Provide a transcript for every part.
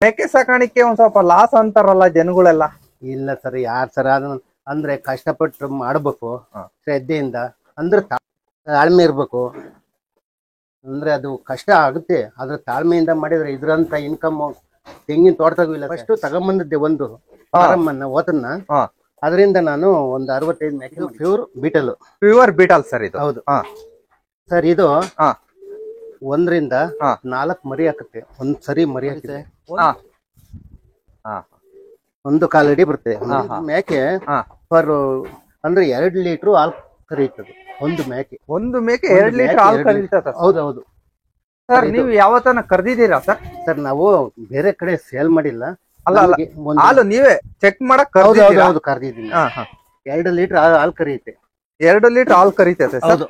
ಮೇಕೆ ಸಾಕಾಣಿಕೆ ಒಂದ್ ಸ್ವಲ್ಪ ಲಾಸ್ ಅಂತಾರಲ್ಲ ಜನಗಳೆಲ್ಲ. ಇಲ್ಲ ಸರ್, ಯಾರು ಸರ್ ಅದನ್ನ ಅಂದ್ರೆ ಕಷ್ಟಪಟ್ಟು ಮಾಡ್ಬೇಕು ಶ್ರದ್ಧೆಯಿಂದ, ಅಂದ್ರೆ ತಾಳ್ಮೆ ಇರ್ಬೇಕು. ಅಂದ್ರೆ ಅದು ಕಷ್ಟ ಆಗುತ್ತೆ, ಆದ್ರೆ ತಾಳ್ಮೆಯಿಂದ ಮಾಡಿದ್ರೆ ಇದ್ರಂತ ಇನ್ಕಮ್ ತೆಂಗಿನ ತೋಟದಾಗೂ ಇಲ್ಲ. ಫಸ್ಟ್ ತಗೊಂಬಂದಿದ್ದೆ ಒಂದು ಫಾರಂ ಅನ್ನ ಓತನ್ನ, ಅದರಿಂದ ನಾನು ಒಂದು 65 ಮೇಕೆ ಪ್ಯೂರ್ ಬೀಟಲ್ ಸರ್ ಇದು. ಹೌದು ಸರ್, ಇದು 1 ರಿಂದ 4 ಮರಿ ಹಾಕುತ್ತೆ. ಒಂದ್ ಸರಿ ಮರಿ ಹಾಕಿದೆ 1.25 ಅಡಿ ಬರುತ್ತೆ ಮೇಕೆ ಪರ್. ಅಂದ್ರೆ 2 ಲೀಟರ್ ಹಾಲು ಕರೀತದೆ ಒಂದು ಮೇಕೆ. 2 ಲೀಟರ್ ಹಾಲು ಕರೀತದೆ. ಹೌದೌದು ಸರ್, ನೀವು ಯಾವತ್ತನ ಕರ್ದಿದ್ದೀರಾ ಸರ್? ಸರ್, ನಾವು ಬೇರೆ ಕಡೆ ಸೇಲ್ ಮಾಡಿಲ್ಲ. ಅಲ್ಲ, ಹಾಲು ನೀವೇ ಚೆಕ್ ಮಾಡಕ್ ಕರ್ದಿದ್ದೀನಿ. 2 ಲೀಟರ್ ಹಾಲು ಕರೀತೆ. 2 ಲೀಟರ್ ಹಾಲು ಕರೀತೈತೆ. ಹೌದು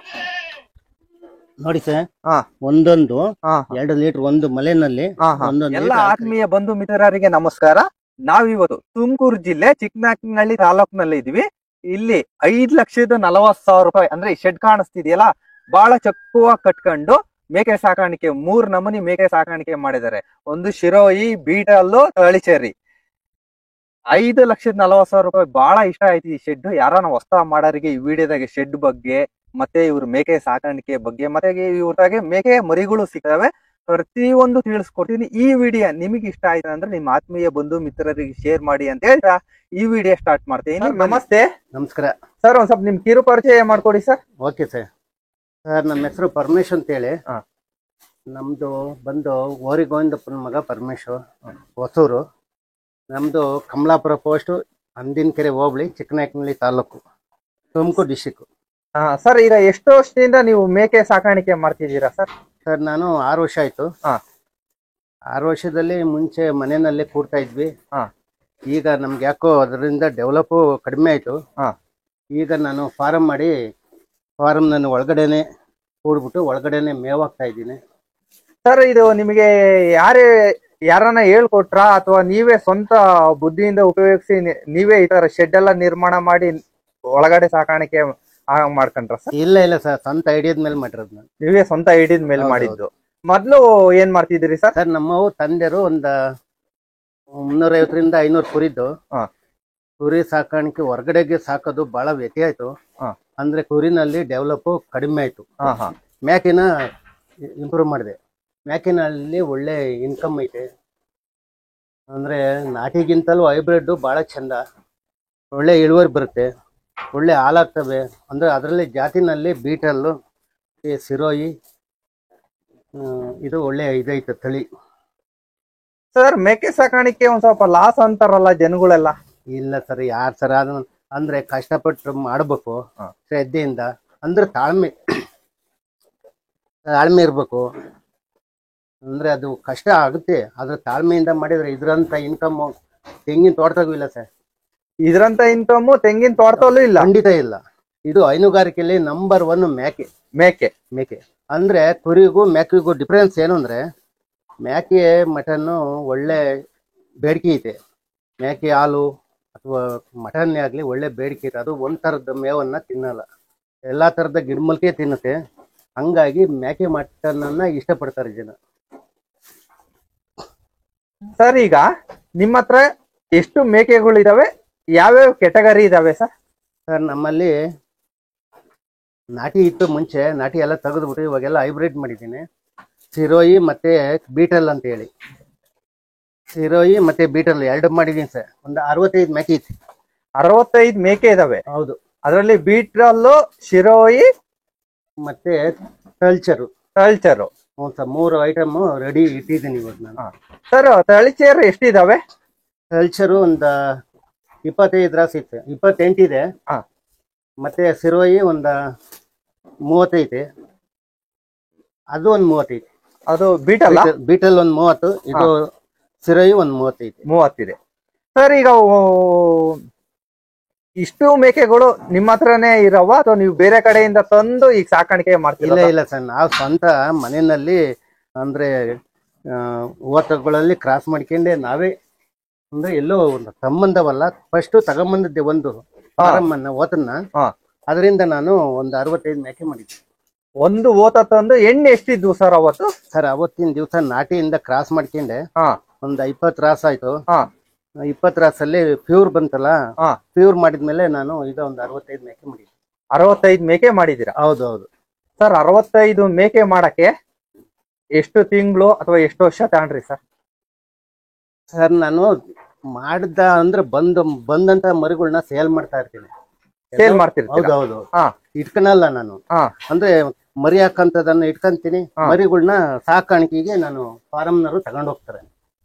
ನೋಡಿ ಸರ್, ಒಂದೊಂದು 2 ಲೀಟರ್ ಒಂದು ಮಲೆನಲ್ಲಿ. ಎಲ್ಲ ಆತ್ಮೀಯ ಬಂಧು ಮಿತ್ರರಿಗೆ ನಮಸ್ಕಾರ. ನಾವಿವತ್ತು ತುಮಕೂರು ಜಿಲ್ಲೆ ಚಿಕ್ಕನಾಯಕನಹಳ್ಳಿ ತಾಲೂಕಿನಲ್ಲಿ ಇದೀವಿ. ಇಲ್ಲಿ 5,40,000 ರೂಪಾಯಿ ಅಂದ್ರೆ ಈ ಶೆಡ್ ಕಾಣಿಸ್ತಿದೆಯಲ್ಲ, ಬಹಳ ಚಕ್ಕುವಾಗಿ ಕಟ್ಕೊಂಡು ಮೇಕೆ ಸಾಕಾಣಿಕೆ 3 ನಮೂನಿ ಮೇಕೆ ಸಾಕಾಣಿಕೆ ಮಾಡಿದ್ದಾರೆ. ಒಂದು ಶಿರೋಯಿ, ಬೀಟಲ್ಲು, ತಳಿಚೇರಿ. 5,40,000 ರೂಪಾಯಿ. ಬಹಳ ಇಷ್ಟ ಆಯ್ತು ಈ ಶೆಡ್. ಯಾರನ್ನ ಹೊಸ ಮಾಡೋರಿಗೆ ಈ ವಿಡಿಯೋದಾಗೆ ಶೆಡ್ ಬಗ್ಗೆ ಮತ್ತೆ ಇವ್ರ ಮೇಕೆ ಸಾಕಾಣಿಕೆ ಬಗ್ಗೆ ಮತ್ತೆ ಇವ್ರಾಗೆ ಮೇಕೆ ಮರಿಗಳು ಸಿಗ್ತವೆ, ಪ್ರತಿಯೊಂದು ತಿಳಿಸ್ಕೊಡ್ತೀನಿ. ಈ ವಿಡಿಯೋ ನಿಮಗೆ ಇಷ್ಟ ಆಯ್ತು ಅಂದ್ರೆ ನಿಮ್ಮ ಆತ್ಮೀಯ ಬಂಧು ಮಿತ್ರರಿಗೆ ಶೇರ್ ಮಾಡಿ ಅಂತ ಹೇಳ್ತಾ ಈ ವಿಡಿಯೋ ಸ್ಟಾರ್ಟ್ ಮಾಡ್ತೀನಿ. ನಮಸ್ತೆ. ನಮಸ್ಕಾರ ಸರ್, ಒಂದ್ ಸ್ವಲ್ಪ ನಿಮ್ ಕಿರು ಪರಿಚಯ ಮಾಡ್ಕೊಡಿ ಸರ್. Okay sir. ಸರ್, ನಮ್ಮ ಹೆಸರು ಪರಮೇಶ್ ಅಂತ ಹೇಳಿ. ನಮ್ದು ಬಂದು ಓರಿ ಗೋವಿಂದಪ್ಪನ ಮಗ ಪರಮೇಶ್ವರ್, ಹೊಸೂರು. ನಮ್ದು ಕಮಲಾಪುರ ಪೋಸ್ಟ್, ಅಂದಿನಕೆರೆ ಹೋಬಳಿ, ಚಿಕ್ಕನಾಯಕನಹಳ್ಳಿ ತಾಲೂಕು, ತುಮಕೂರು ಡಿಸ್ಟಿಕ್. ಸರ್, ಈಗ ಎಷ್ಟು ವರ್ಷದಿಂದ ನೀವು ಮೇಕೆ ಸಾಕಾಣಿಕೆ ಮಾಡ್ತಿದ್ದೀರಾ ಸರ್? ಸರ್, ನಾನು 6 ವರ್ಷ ಆಯ್ತು. 6 ವರ್ಷದಲ್ಲಿ ಮುಂಚೆ ಮನೆಯಲ್ಲೇ ಕೂರ್ತಾ ಇದ್ವಿ. ಈಗ ನಮ್ಗೆ ಯಾಕೋ ಅದರಿಂದ ಡೆವಲಪ್ ಕಡಿಮೆ ಆಯ್ತು. ಈಗ ನಾನು ಫಾರಂ ಮಾಡಿ, ಫಾರಂ ನಾನು ಒಳಗಡೆನೆ ಕೂಡ್ಬಿಟ್ಟು ಒಳಗಡೆನೆ ಮೇವಾಗ್ತಾ ಇದ್ದೀನಿ. ಸರ್, ಇದು ನಿಮಗೆ ಯಾರನ್ನ ಹೇಳ್ಕೊಟ್ರ ಅಥವಾ ನೀವೇ ಸ್ವಂತ ಬುದ್ಧಿಯಿಂದ ಉಪಯೋಗಿಸಿ ನೀವೇ ಈ ತರ ಶೆಡ್ ಎಲ್ಲ ನಿರ್ಮಾಣ ಮಾಡಿ ಒಳಗಡೆ ಸಾಕಾಣಿಕೆ ಮಾಡ್ಕೊಂಡ್ರ ಸರ್? ಇಲ್ಲ ಸರ್, ಸ್ವಂತ ಐಡಿಯಾದ ಮೇಲೆ ಮಾಡಿರೋದು ನಾನು. ನೀವೇ ಸ್ವಂತ ಐಡಿಯಾದ ಮೇಲೆ ಮಾಡಿದ್ದು. ಮೊದ್ಲು ಏನ್ ಮಾಡ್ತಿದ್ರಿ ಸರ್? ಸರ್, ನಮ್ಮವು ತಂದೆರು ಒಂದ 350 ರಿಂದ 500 ಕುರಿದ್ದು. ಕುರಿ ಸಾಕಾಣಿಕೆ ಹೊರಗಡೆಗೆ ಸಾಕೋದು ಬಹಳ ವ್ಯತ್ಯ ಆಯ್ತು. ಅಂದ್ರೆ ಕುರಿನಲ್ಲಿ ಡೆವಲಪ್ ಕಡಿಮೆ ಆಯ್ತು. ಮೇಕಿನ ಇಂಪ್ರೂವ್ ಮಾಡಿದೆ. ಮೇಕಿನಲ್ಲಿ ಒಳ್ಳೆ ಇನ್ಕಮ್ ಐತೆ. ಅಂದ್ರೆ ನಾಟಿಗಿಂತಲೂ ಹೈಬ್ರಿಡ್ ಬಹಳ ಚಂದ, ಒಳ್ಳೆ ಇಳುವರಿ ಬರುತ್ತೆ, ಒಳ್ಳೆ ಹಾಲಾಗ್ತವೆ. ಅಂದ್ರೆ ಅದರಲ್ಲಿ ಜಾತಿನಲ್ಲಿ ಬೀಟಲ್ಲು, ಸಿರೋಯಿ, ಇದು ಒಳ್ಳೆ ಇದೈತೆ ತಳಿ. ಸರ್, ಮೇಕೆ ಸಾಕಾಣಿಕೆ ಒಂದ್ ಸ್ವಲ್ಪ ಲಾಸ್ ಅಂತಾರಲ್ಲ ಜನಗಳೆಲ್ಲ. ಇಲ್ಲ ಸರ್, ಯಾರು ಸರ್ ಅದನ್ನ ಅಂದ್ರೆ ಕಷ್ಟಪಟ್ಟು ಮಾಡ್ಬೇಕು ಶ್ರದ್ಧೆಯಿಂದ, ಅಂದ್ರೆ ತಾಳ್ಮೆ ಇರ್ಬೇಕು. ಅಂದ್ರೆ ಅದು ಕಷ್ಟ ಆಗುತ್ತೆ, ಆದ್ರೆ ತಾಳ್ಮೆಯಿಂದ ಮಾಡಿದ್ರೆ ಇದ್ರಂತ ಇನ್ಕಮ್ ತೆಂಗಿನ ತೋಟದಾಗೂ ಇಲ್ಲ ಸರ್. ಇದ್ರಂತ ಇನ್ಕಮ್ ತೆಂಗಿನ ತೋಟದಲ್ಲೂ ಇಲ್ಲ? ಖಂಡಿತ ಇಲ್ಲ. ಇದು ಹೈನುಗಾರಿಕೆಯಲ್ಲಿ ನಂಬರ್ 1 ಮೇಕೆ. ಅಂದ್ರೆ ಕುರಿಗೂ ಮೇಕೆಗೂ ಡಿಫ್ರೆನ್ಸ್ ಏನು ಅಂದ್ರೆ, ಮೇಕೆ ಮಟನ್ನು ಒಳ್ಳೆ ಬೇಡಿಕೆ ಐತೆ. ಮೇಕೆ ಹಾಲು ಅಥವಾ ಮಟನ್ನೇ ಆಗ್ಲಿ ಒಳ್ಳೆ ಬೇಡಿಕೆ ಐತೆ. ಅದು ಒಂದ್ ತರದ ಮೇವನ್ನ ತಿನ್ನಲ್ಲ, ಎಲ್ಲಾ ತರದ ಗಿಡಮೂಲಿಕೆ ತಿನ್ನುತ್ತೆ. ಹಂಗಾಗಿ ಮೇಕೆ ಮಟನ್ ಅನ್ನ ಇಷ್ಟಪಡ್ತಾರೆ ಜನ. ಸರ್, ಈಗ ನಿಮ್ಮ ಹತ್ರ ಎಷ್ಟು ಮೇಕೆಗಳು ಇದಾವೆ, ಯಾವ್ಯಾವ ಕೆಟಗರಿ ಇದಾವೆ ಸರ್? ಸರ್, ನಮ್ಮಲ್ಲಿ ನಾಟಿ ಇತ್ತು ಮುಂಚೆ, ನಾಟಿ ಎಲ್ಲ ತೆಗೆದ್ಬಿಟ್ಟು ಇವಾಗೆಲ್ಲ ಹೈಬ್ರಿಡ್ ಮಾಡಿದ್ದೀನಿ. ಸಿರೋಯಿ ಮತ್ತೆ ಬೀಟಲ್ ಅಂತ ಹೇಳಿ, ಸಿರೋಯಿ ಮತ್ತೆ ಬೀಟಲ್ 2 ಮಾಡಿದೀನಿ ಸರ್. ಒಂದು 65 ಮೇಕೆ ಐತಿ. 65 ಮೇಕೆ ಇದಾವೆ? ಹೌದು. ಅದರಲ್ಲಿ ಬೀಟಲ್ಲು, ಶಿರೋಯಿ ಮತ್ತೆ ತಳ್ಚರು. 3 ಐಟಮ್ ರೆಡಿ ಇಟ್ಟಿದ್ದೀನಿ ಇವಾಗ ನಾನು. ಸರ್, ತಳಿಚೇರು ಎಷ್ಟಿದಾವೆ? ತಳ್ಚರು ಒಂದು 25 ರಾಸ್ ಐತೆ, 28 ಇದೆ. ಮತ್ತೆ ಸಿರೋಯಿ ಒಂದು 30 ಐತೆ, ಅದು ಒಂದು 30 ಐತೆ. ಅದು ಬೀಟಲ್ ಒಂದು 30, ಇದು ಸಿರೋಯಿ ಒಂದು 30 ಇದೆ. ಸರ್, ಈಗ ಇಷ್ಟು ಮೇಕೆಗಳು ನಿಮ್ಮ ಹತ್ರನೇ ಇರವ ಅಥವಾ ನೀವು ಬೇರೆ ಕಡೆಯಿಂದ ತಂದು ಈಗ ಸಾಕಾಣಿಕೆ ಮಾಡ್ತೀರಾ? ಇಲ್ಲ ಸರ್, ನಾವು ಸ್ವಂತ ಮನೆಯಲ್ಲಿ ಅಂದ್ರೆ ಓತಗಳಲ್ಲಿ ಕ್ರಾಸ್ ಮಾಡ್ಕೊಂಡೆ ನಾವೇ. ಅಂದ್ರೆ ಎಲ್ಲೋ ಒಂದು ಸಂಬಂಧವಲ್ಲ, ಫಸ್ಟ್ ತಗೊಂಬಂದಿದ್ದೆ ಒಂದು ಫಾರಂ ಅನ್ನ ಓತನ್ನ. ಅದರಿಂದ ನಾನು ಒಂದು 65 ಮೇಕೆ ಮಾಡಿದ್ದೆ. ಒಂದು ಓತ ತಂದು ಎಣ್ಣೆ ಎಷ್ಟಿದ್ವು ಸರ್ ಅವತ್ತು? ಸರ್, ಅವತ್ತಿನ ದಿವಸ ನಾಟಿಯಿಂದ ಕ್ರಾಸ್ ಮಾಡ್ಕೊಂಡೆ ಒಂದ್ 20 ರಾಸ್ ಆಯ್ತು. ಹಾ 20 ರಾಸಲ್ಲಿ ಪ್ಯೂರ್ ಬಂತಲ್ಲ, ಹಾ ಪ್ಯೂರ್ ಮಾಡಿದ್ಮೇಲೆ ನಾನು ಈಗ ಒಂದು 65 ಮೇಕೆ ಮಾಡಿದ್ದೆ. 65 ಮೇಕೆ ಮಾಡಿದೀರಾ? ಹೌದು ಹೌದು ಸರ್ 65 ಮೇಕೆ ಮಾಡಕ್ಕೆ ಎಷ್ಟು ತಿಂಗಳು ಅಥವಾ ಎಷ್ಟು ವರ್ಷ ತಗೊಂಡ್ರಿ ಸರ್? ಸರ್ ನಾನು ಮಾಡಿದ ಅಂದ್ರೆ ಬಂದಂತ ಮರಿಗಳನ್ನ ಸೇಲ್ ಮಾಡ್ತಾ ಇರ್ತೀನಿ. ಸೇಲ್ ಮಾಡ್ತಿರ್ತೀರಾ? ಹೌದು ಹಾ ಇಟ್ಕನಲ್ಲ ನಾನು, ಹಾ ಅಂದ್ರೆ ಮರಿ ಹಾಕಂತದನ್ನ ಇಟ್ಕೊಂತೀನಿ. ಮರಿಗಳನ್ನ ಸಾಕಾಣಿಕೆಗೆ ನಾನು ಫಾರಮ್ನವರು ತಗೊಂಡ್ ಹೋಗ್ತಾರೆ.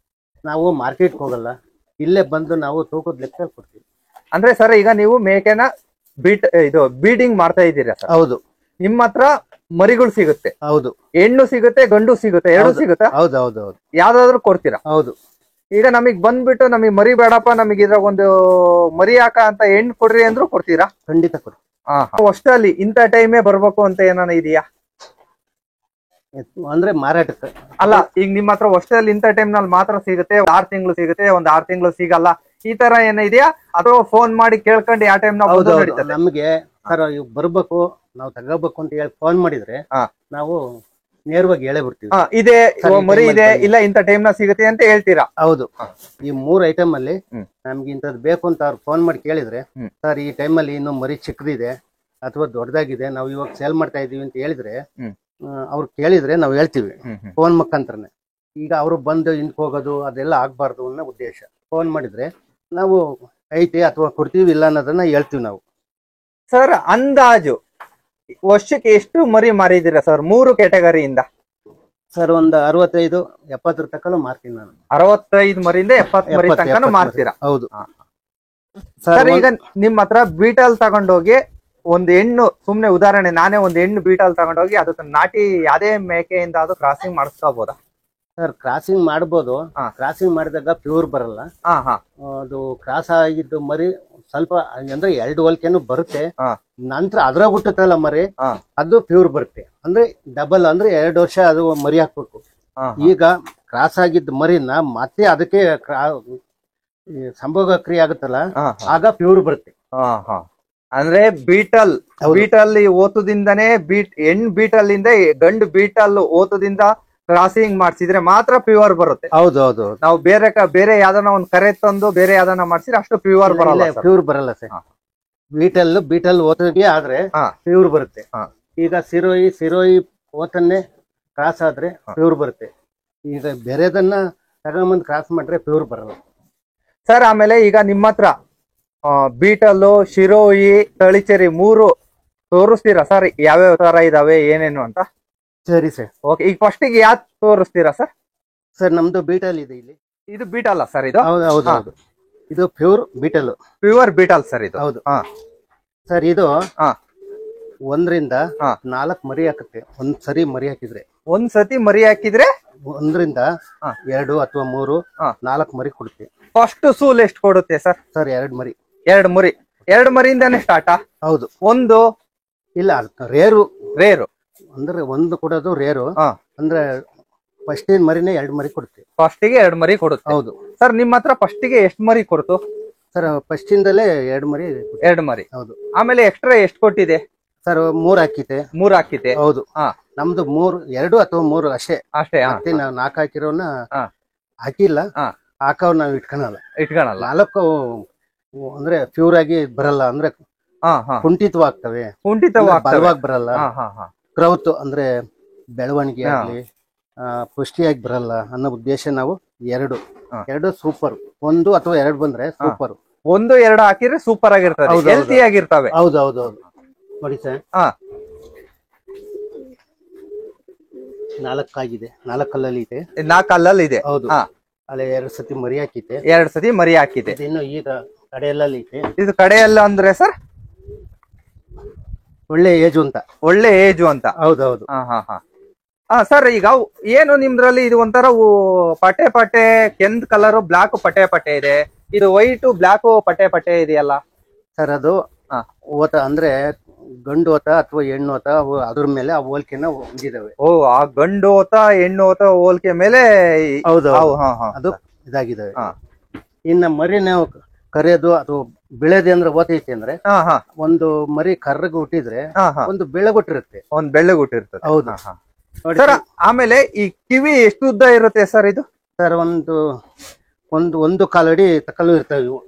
ನಾವು ಮಾರ್ಕೆಟ್ಗೆ ಹೋಗಲ್ಲ, ಇಲ್ಲೇ ಬಂದು ನಾವು ತೂಕದ ಲೆಕ್ಕ ಕೊಡ್ತೀವಿ. ಅಂದ್ರೆ ಸರ್ ಈಗ ನೀವು ಮೇಕೆನ ಬೀಡಿಂಗ್ ಮಾಡ್ತಾ ಇದ್ದೀರಾ ಸರ್? ಹೌದು. ನಿಮ್ಮ ಹತ್ರ ಮರಿಗಳು ಸಿಗುತ್ತೆ? ಹೌದು. ಹೆಣ್ಣು ಸಿಗುತ್ತೆ, ಗಂಡು ಸಿಗುತ್ತೆ, ಎರಡು ಸಿಗುತ್ತಾ? ಹೌದು ಹೌದು ಹೌದು. ಯಾವ್ದಾದ್ರು ಕೊಡ್ತೀರಾ? ಹೌದು. ಈಗ ನಮಗ್ ಬಂದ್ಬಿಟ್ಟು ನಮಗ್ ಮರಿ ಬೇಡಪ್ಪ, ನಮಗ್ ಇದ್ರಾಗ ಒಂದು ಮರಿ ಹಾಕ ಅಂತ ಹೆಣ್ಣು ಕೊಡ್ರಿ ಅಂದ್ರು ಕೊಡ್ತೀರಾ? ಖಂಡಿತ ಕೊಡ್ತೀವಿ. ಅಷ್ಟಲ್ಲಿ ಇಂಥ ಟೈಮೇ ಬರ್ಬೇಕು ಅಂತ ಏನಾನ ಇದೆಯಾ? ಅಂದ್ರೆ ಮಾರಾಟಕ್ಕೆ ಅಲ್ಲ, ಈಗ ನಿಮ್ಮ ಹತ್ರ ವರ್ಷದಲ್ಲಿ ಇಂಥ ಟೈಮ್ ನಲ್ಲಿ ಮಾತ್ರ ಸಿಗುತ್ತೆ, 6 ತಿಂಗಳು ಸಿಗುತ್ತೆ, ಒಂದ್ 6 ತಿಂಗಳು ಸಿಗಲ್ಲ, ಈ ತರ ಏನ ಇದೆಯಾ? ಅಥವಾ ಫೋನ್ ಮಾಡಿ ಕೇಳ್ಕೊಂಡು ಯಾವ ಟೈಮ್ ನಾವು ನಮ್ಗೆ ಸರ್ ಇವ್ ಬರ್ಬೇಕು, ನಾವು ತಗೋಬೇಕು ಅಂತ ಹೇಳಿ ಫೋನ್ ಮಾಡಿದ್ರೆ ನಾವು ನೇರವಾಗಿ ಹೇಳೇ ಬಿಡ್ತೀವಿ. ಇದೆ ಮರಿ ಇದೆ, ಇಲ್ಲ ಇಂಥ ಟೈಮ್ ನ ಸಿಗುತ್ತೆ ಅಂತ ಹೇಳ್ತೀರಾ? ಹೌದು. ಈ 3 ಐಟಮ್ ಅಲ್ಲಿ ನಮ್ಗೆ ಇಂಥದ್ದು ಬೇಕು ಅಂತ ಅವ್ರು ಫೋನ್ ಮಾಡಿ ಕೇಳಿದ್ರೆ, ಸರ್ ಈ ಟೈಮ್ ಅಲ್ಲಿ ಇನ್ನು ಮರಿ ಚಿಕ್ಕದಿದೆ ಅಥವಾ ದೊಡ್ಡದಾಗಿದೆ, ನಾವು ಇವಾಗ ಸೇಲ್ ಮಾಡ್ತಾ ಇದೀವಿ ಅಂತ ಹೇಳಿದ್ರೆ, ಅವ್ರು ಕೇಳಿದ್ರೆ ನಾವು ಹೇಳ್ತೀವಿ ಫೋನ್ ಮುಖಾಂತರನೇ. ಈಗ ಅವರು ಬಂದು ಹಿಂದಕ್ಕೆ ಹೋಗೋದು ಅದೆಲ್ಲ ಆಗ್ಬಾರ್ದು ಅನ್ನೋ ಉದ್ದೇಶ. ಫೋನ್ ಮಾಡಿದ್ರೆ ನಾವು ಐತೆ ಅಥವಾ ಕೊಡ್ತೀವಿ ಇಲ್ಲ ಅನ್ನೋದನ್ನ ಹೇಳ್ತೀವಿ ನಾವು. ಸರ್ ಅಂದಾಜು ವರ್ಷಕ್ಕೆ ಎಷ್ಟು ಮರಿ ಮಾರಿದ್ದೀರಾ ಸರ್ 3 ಕ್ಯಾಟಗರಿಯಿಂದ? ಸರ್ ಒಂದು 65-70 ತನಕ ಮಾರ್ತೀನಿ ನಾನು. 65 ಮರಿಯಿಂದ 70 ಮರಿ ತನಕ ಮಾರ್ತೀರಾ? ಹೌದು ಸರ್. ಈಗ ನಿಮ್ ಹತ್ರ ಬೀಟಲ್ ತಗೊಂಡೋಗಿ ಒಂದ್ ಹೆಣ್ಣು, ಸುಮ್ನೆ ಉದಾಹರಣೆ ನಾನೇ ಒಂದ್ ಹೆಣ್ಣು ಬೀಟಲ್ ತಗೊಂಡೋಗಿ ಅದಕ್ಕೆ ನಾಟಿ ಯಾವ್ದೇ ಮೇಕೆಯಿಂದ ಅದು ಕ್ರಾಸಿಂಗ್ ಮಾಡಿಸ್ಕೋಬಹುದಾ? ಸರ್ ಕ್ರಾಸಿಂಗ್ ಮಾಡ್ಬೋದು. ಕ್ರಾಸಿಂಗ್ ಮಾಡಿದಾಗ ಪ್ಯೂರ್ ಬರಲ್ಲ. ಅದು ಕ್ರಾಸ್ ಆಗಿದ್ದು ಮರಿ ಸ್ವಲ್ಪ ಅಂದ್ರೆ 2 ಹೋಲಿಕೆನು ಬರುತ್ತೆ. ನಂತರ ಅದ್ರ ಹುಟ್ಟುತ್ತಲ್ಲ ಮರಿ, ಅದು ಪ್ಯೂರ್ ಬರುತ್ತೆ. ಅಂದ್ರೆ ಡಬಲ್, ಅಂದ್ರೆ 2 ವರ್ಷ ಅದು ಮರಿ ಹಾಕ್ಬೇಕು. ಈಗ ಕ್ರಾಸ್ ಆಗಿದ್ದ ಮರಿನ ಮತ್ತೆ ಅದಕ್ಕೆ ಸಂಭೋಗ ಕ್ರಿಯೆ ಆಗುತ್ತಲ್ಲ, ಆಗ ಪ್ಯೂರ್ ಬರುತ್ತೆ. ಅಂದ್ರೆ ಬೀಟಲ್ ಓತದಿಂದನೇ ಹೆಣ್ ಬೀಟಲ್ ಇಂದ ಗಂಡು ಬೀಟಲ್ ಓತದಿಂದ ಕ್ರಾಸಿಂಗ್ ಮಾಡ್ಸಿದ್ರೆ ಮಾತ್ರ ಪ್ಯೂರ್ ಬರುತ್ತೆ. ಹೌದು ಹೌದು. ನಾವು ಬೇರೆ ಯಾವ್ದನ ಒಂದ್ ಕರೆ ತಂದು ಬೇರೆ ಯಾವ್ದನ ಮಾಡ್ಸಿದ್ರೆ ಅಷ್ಟು ಪ್ಯೂರ್ ಬರಲ್ಲ. ಪ್ಯೂರ್ ಬರಲ್ಲ ಸರ್. ಬೀಟಲ್ ಓತಿಗೆ ಆದ್ರೆ ಪ್ಯೂರ್ ಬರುತ್ತೆ. ಈಗ ಸಿರೋಯಿ ಓತನ್ನೇ ಕ್ರಾಸ್ ಆದ್ರೆ ಪ್ಯೂರ್ ಬರುತ್ತೆ. ಈಗ ಬೇರೆದನ್ನ ತಗೊಂಬಂದ್ ಕ್ರಾಸ್ ಮಾಡ್ರೆ ಪ್ಯೂರ್ ಬರಲ್ಲ ಸರ್. ಆಮೇಲೆ ಈಗ ನಿಮ್ಮ ಹತ್ರ ಬೀಟಲ್ಲು, ಶಿರೋಯಿ, ತಳಿಚೆರಿ 3 ತೋರಿಸ್ತೀರಾ ಸರ್? ಯಾವ್ಯಾವ ತರ ಇದಾವೆ ಏನೇನು ಅಂತ? ಸರಿ ಸರ್. ಓಕೆ. ಈಗ ಫಸ್ಟ್ ಗೆ ಯಾವ್ದು ತೋರಿಸ್ತೀರಾ ಸರ್? ಸರ್ ನಮ್ದು ಬೀಟಲ್ ಇದೆ ಇಲ್ಲಿ. ಇದು ಬೀಟಲ್ ಸರ್? ಇದು ಹೌದು. ಇದು pure Beetal. Pure Beetal sir ಇದು? ಹೌದು. ಸರ್ ಇದು 1ರಿಂದ 4 ಮರಿ ಹಾಕುತ್ತೆ. ಒಂದ್ಸರಿ ಮರಿ ಹಾಕಿದ್ರೆ, ಒಂದ್ಸತಿ ಮರಿ ಹಾಕಿದ್ರೆ 1ರಿಂದ 2 ಅಥವಾ 3 4 ಮರಿ ಕೊಡುತ್ತೆ. ಫಸ್ಟ್ ಸೂಲ್ ಎಷ್ಟು ಕೊಡುತ್ತೆ ಸರ್? ಸರ್ 2 ಮರಿ. 2 ಮರಿಯಿಂದಾನೆ ಸ್ಟಾರ್ಟ್? ಹೌದು. ಒಂದು ಇಲ್ಲ, ರೇರು ಅಂದ್ರೆ ಒಂದು ಕೊಡೋದು ರೇರು. ಅಂದ್ರೆ ಫಸ್ಟ್ ಮರಿನೇ 2 ಮರಿ ಕೊಡುತ್ತೆ. ಫಸ್ಟ್ ಗೆ 2 ಮರಿ ಕೊಡುತ್ತೆ? ಹೌದು ಸರ್. ನಿಮ್ಮ ಹತ್ರ ಫಸ್ಟ್ ಗೆ ಎಷ್ಟು ಮರಿ ಕೊಡ್ತು ಸರ್? ಫಸ್ಟ್ ಇಂದಲೇ 2 ಮರಿ. 2 ಮರಿ. ಹೌದು. ಆಮೇಲೆ ಎಕ್ಸ್ಟ್ರಾ ಎಷ್ಟು ಕೊಟ್ಟಿದೆ ಸರ್? 3 ಹಾಕಿತೆ. 3 ಹಾಕಿತೆ? ಹೌದು. ನಮ್ದು 2 ಅಥವಾ 3 ಅಷ್ಟೇ. ಮತ್ತೆ ನಾವು 4 ಹಾಕಿರೋನ ಹಾಕಿಲ್ಲ. ಹಾಕವ್ ನಾವು ಇಟ್ಕೊಳಲ್ಲ. 4 ಅಂದ್ರೆ ಪ್ಯೂರ್ ಆಗಿ ಬರಲ್ಲ, ಅಂದ್ರೆ ಕುಂಠಿತವಾಗ್ತವೆ, ಬಲವಾಗಿ ಬರಲ್ಲ. ಗ್ರೌತ್ ಅಂದ್ರೆ ಬೆಳವಣಿಗೆ ಆಗ್ಲಿ ಪುಷ್ಟಿಯಾಗಿ ಬರಲ್ಲ ಅನ್ನೋ ಉದ್ದೇಶ ನಾವು 2 ಸೂಪರ್. 1 ಅಥವಾ 2 ಬಂದ್ರೆ ಸೂಪರ್. 1, 2 ಹಾಕಿದ್ರೆ ಸೂಪರ್ ಆಗಿರ್ತವೆ, ಹೆಲ್ತಿ ಆಗಿರ್ತವೆ. ಹೌದು ಹೌದು ಹೌದು. ನೋಡಿ ಸರ್, 4 ಆಗಿದೆ. 4 ಕಲ್ಲಲ್ಲಿ ಇದೆ. 4 ಕಲ್ಲಲ್ಲಿ ಇದೆ. ಹೌದು. ಅಲ್ಲಿ 2 ಸತಿ ಮರಿ ಹಾಕಿತೆ. 2 ಸತಿ ಮರಿ ಹಾಕಿತೆ. ಇನ್ನು ಈಗ ಕಡೆಯಲ್ಲಲ್ಲಿ ಇದೆ. ಇದು ಕಡೆಯಲ್ಲ ಅಂದ್ರೆ ಸರ್ ಒಳ್ಳೆ ಏಜು ಅಂತ. ಹೌದೌದು. ಸರ್ ಈಗ ಏನು ನಿಮ್ದ್ರಲ್ಲಿ ಇದು ಒಂಥರ ಪಟೆ ಕೆಂದ್ ಕಲರ್ ಬ್ಲಾಕ್ ಪಟೆ ಇದೆ, ಇದು ವೈಟ್ ಬ್ಲಾಕ್ ಪಟೆ ಇದೆಯಲ್ಲ ಸರ್? ಅದು ಓತ ಅಂದ್ರೆ ಗಂಡು ಓತ ಅಥವಾ ಹೆಣ್ಣು ಓತ, ಅದ್ರ ಮೇಲೆ ಆ ಹೋಲಿಕೆನ ಹೊಂದಿದಾವೆ. ಆ ಗಂಡು ಓತ ಹೆಣ್ಣು ಓತ ಹೋಲಿಕೆ ಮೇಲೆ ಅದು ಇದಾಗಿದ್ದಾವೆ. ಇನ್ನ ಮರಿ ನಾವು ಕರೆಯೋದು ಅಥವಾ ಬೆಳೆದೆ ಅಂದ್ರೆ ಓತೈತಿ ಅಂದ್ರೆ, ಒಂದು ಮರಿ ಕರ್ರಗ್ ಹುಟ್ಟಿದ್ರೆ ಒಂದು ಬೆಳಗುಟ್ಟಿರುತ್ತೆ. ಒಂದು ಬೆಳ್ಳಗುಟ್ಟಿರ್ತದೆ. ಹೌದು ಸರ್. ಆಮೇಲೆ ಈ ಕಿವಿ ಎಷ್ಟು ಉದ್ದ ಇರುತ್ತೆ ಸರ್ ಇದು? ಸರ್ ಒಂದು ಕಾಲಡಿ ತಕ್ಕಲು ಇರ್ತವೆ ಇವು.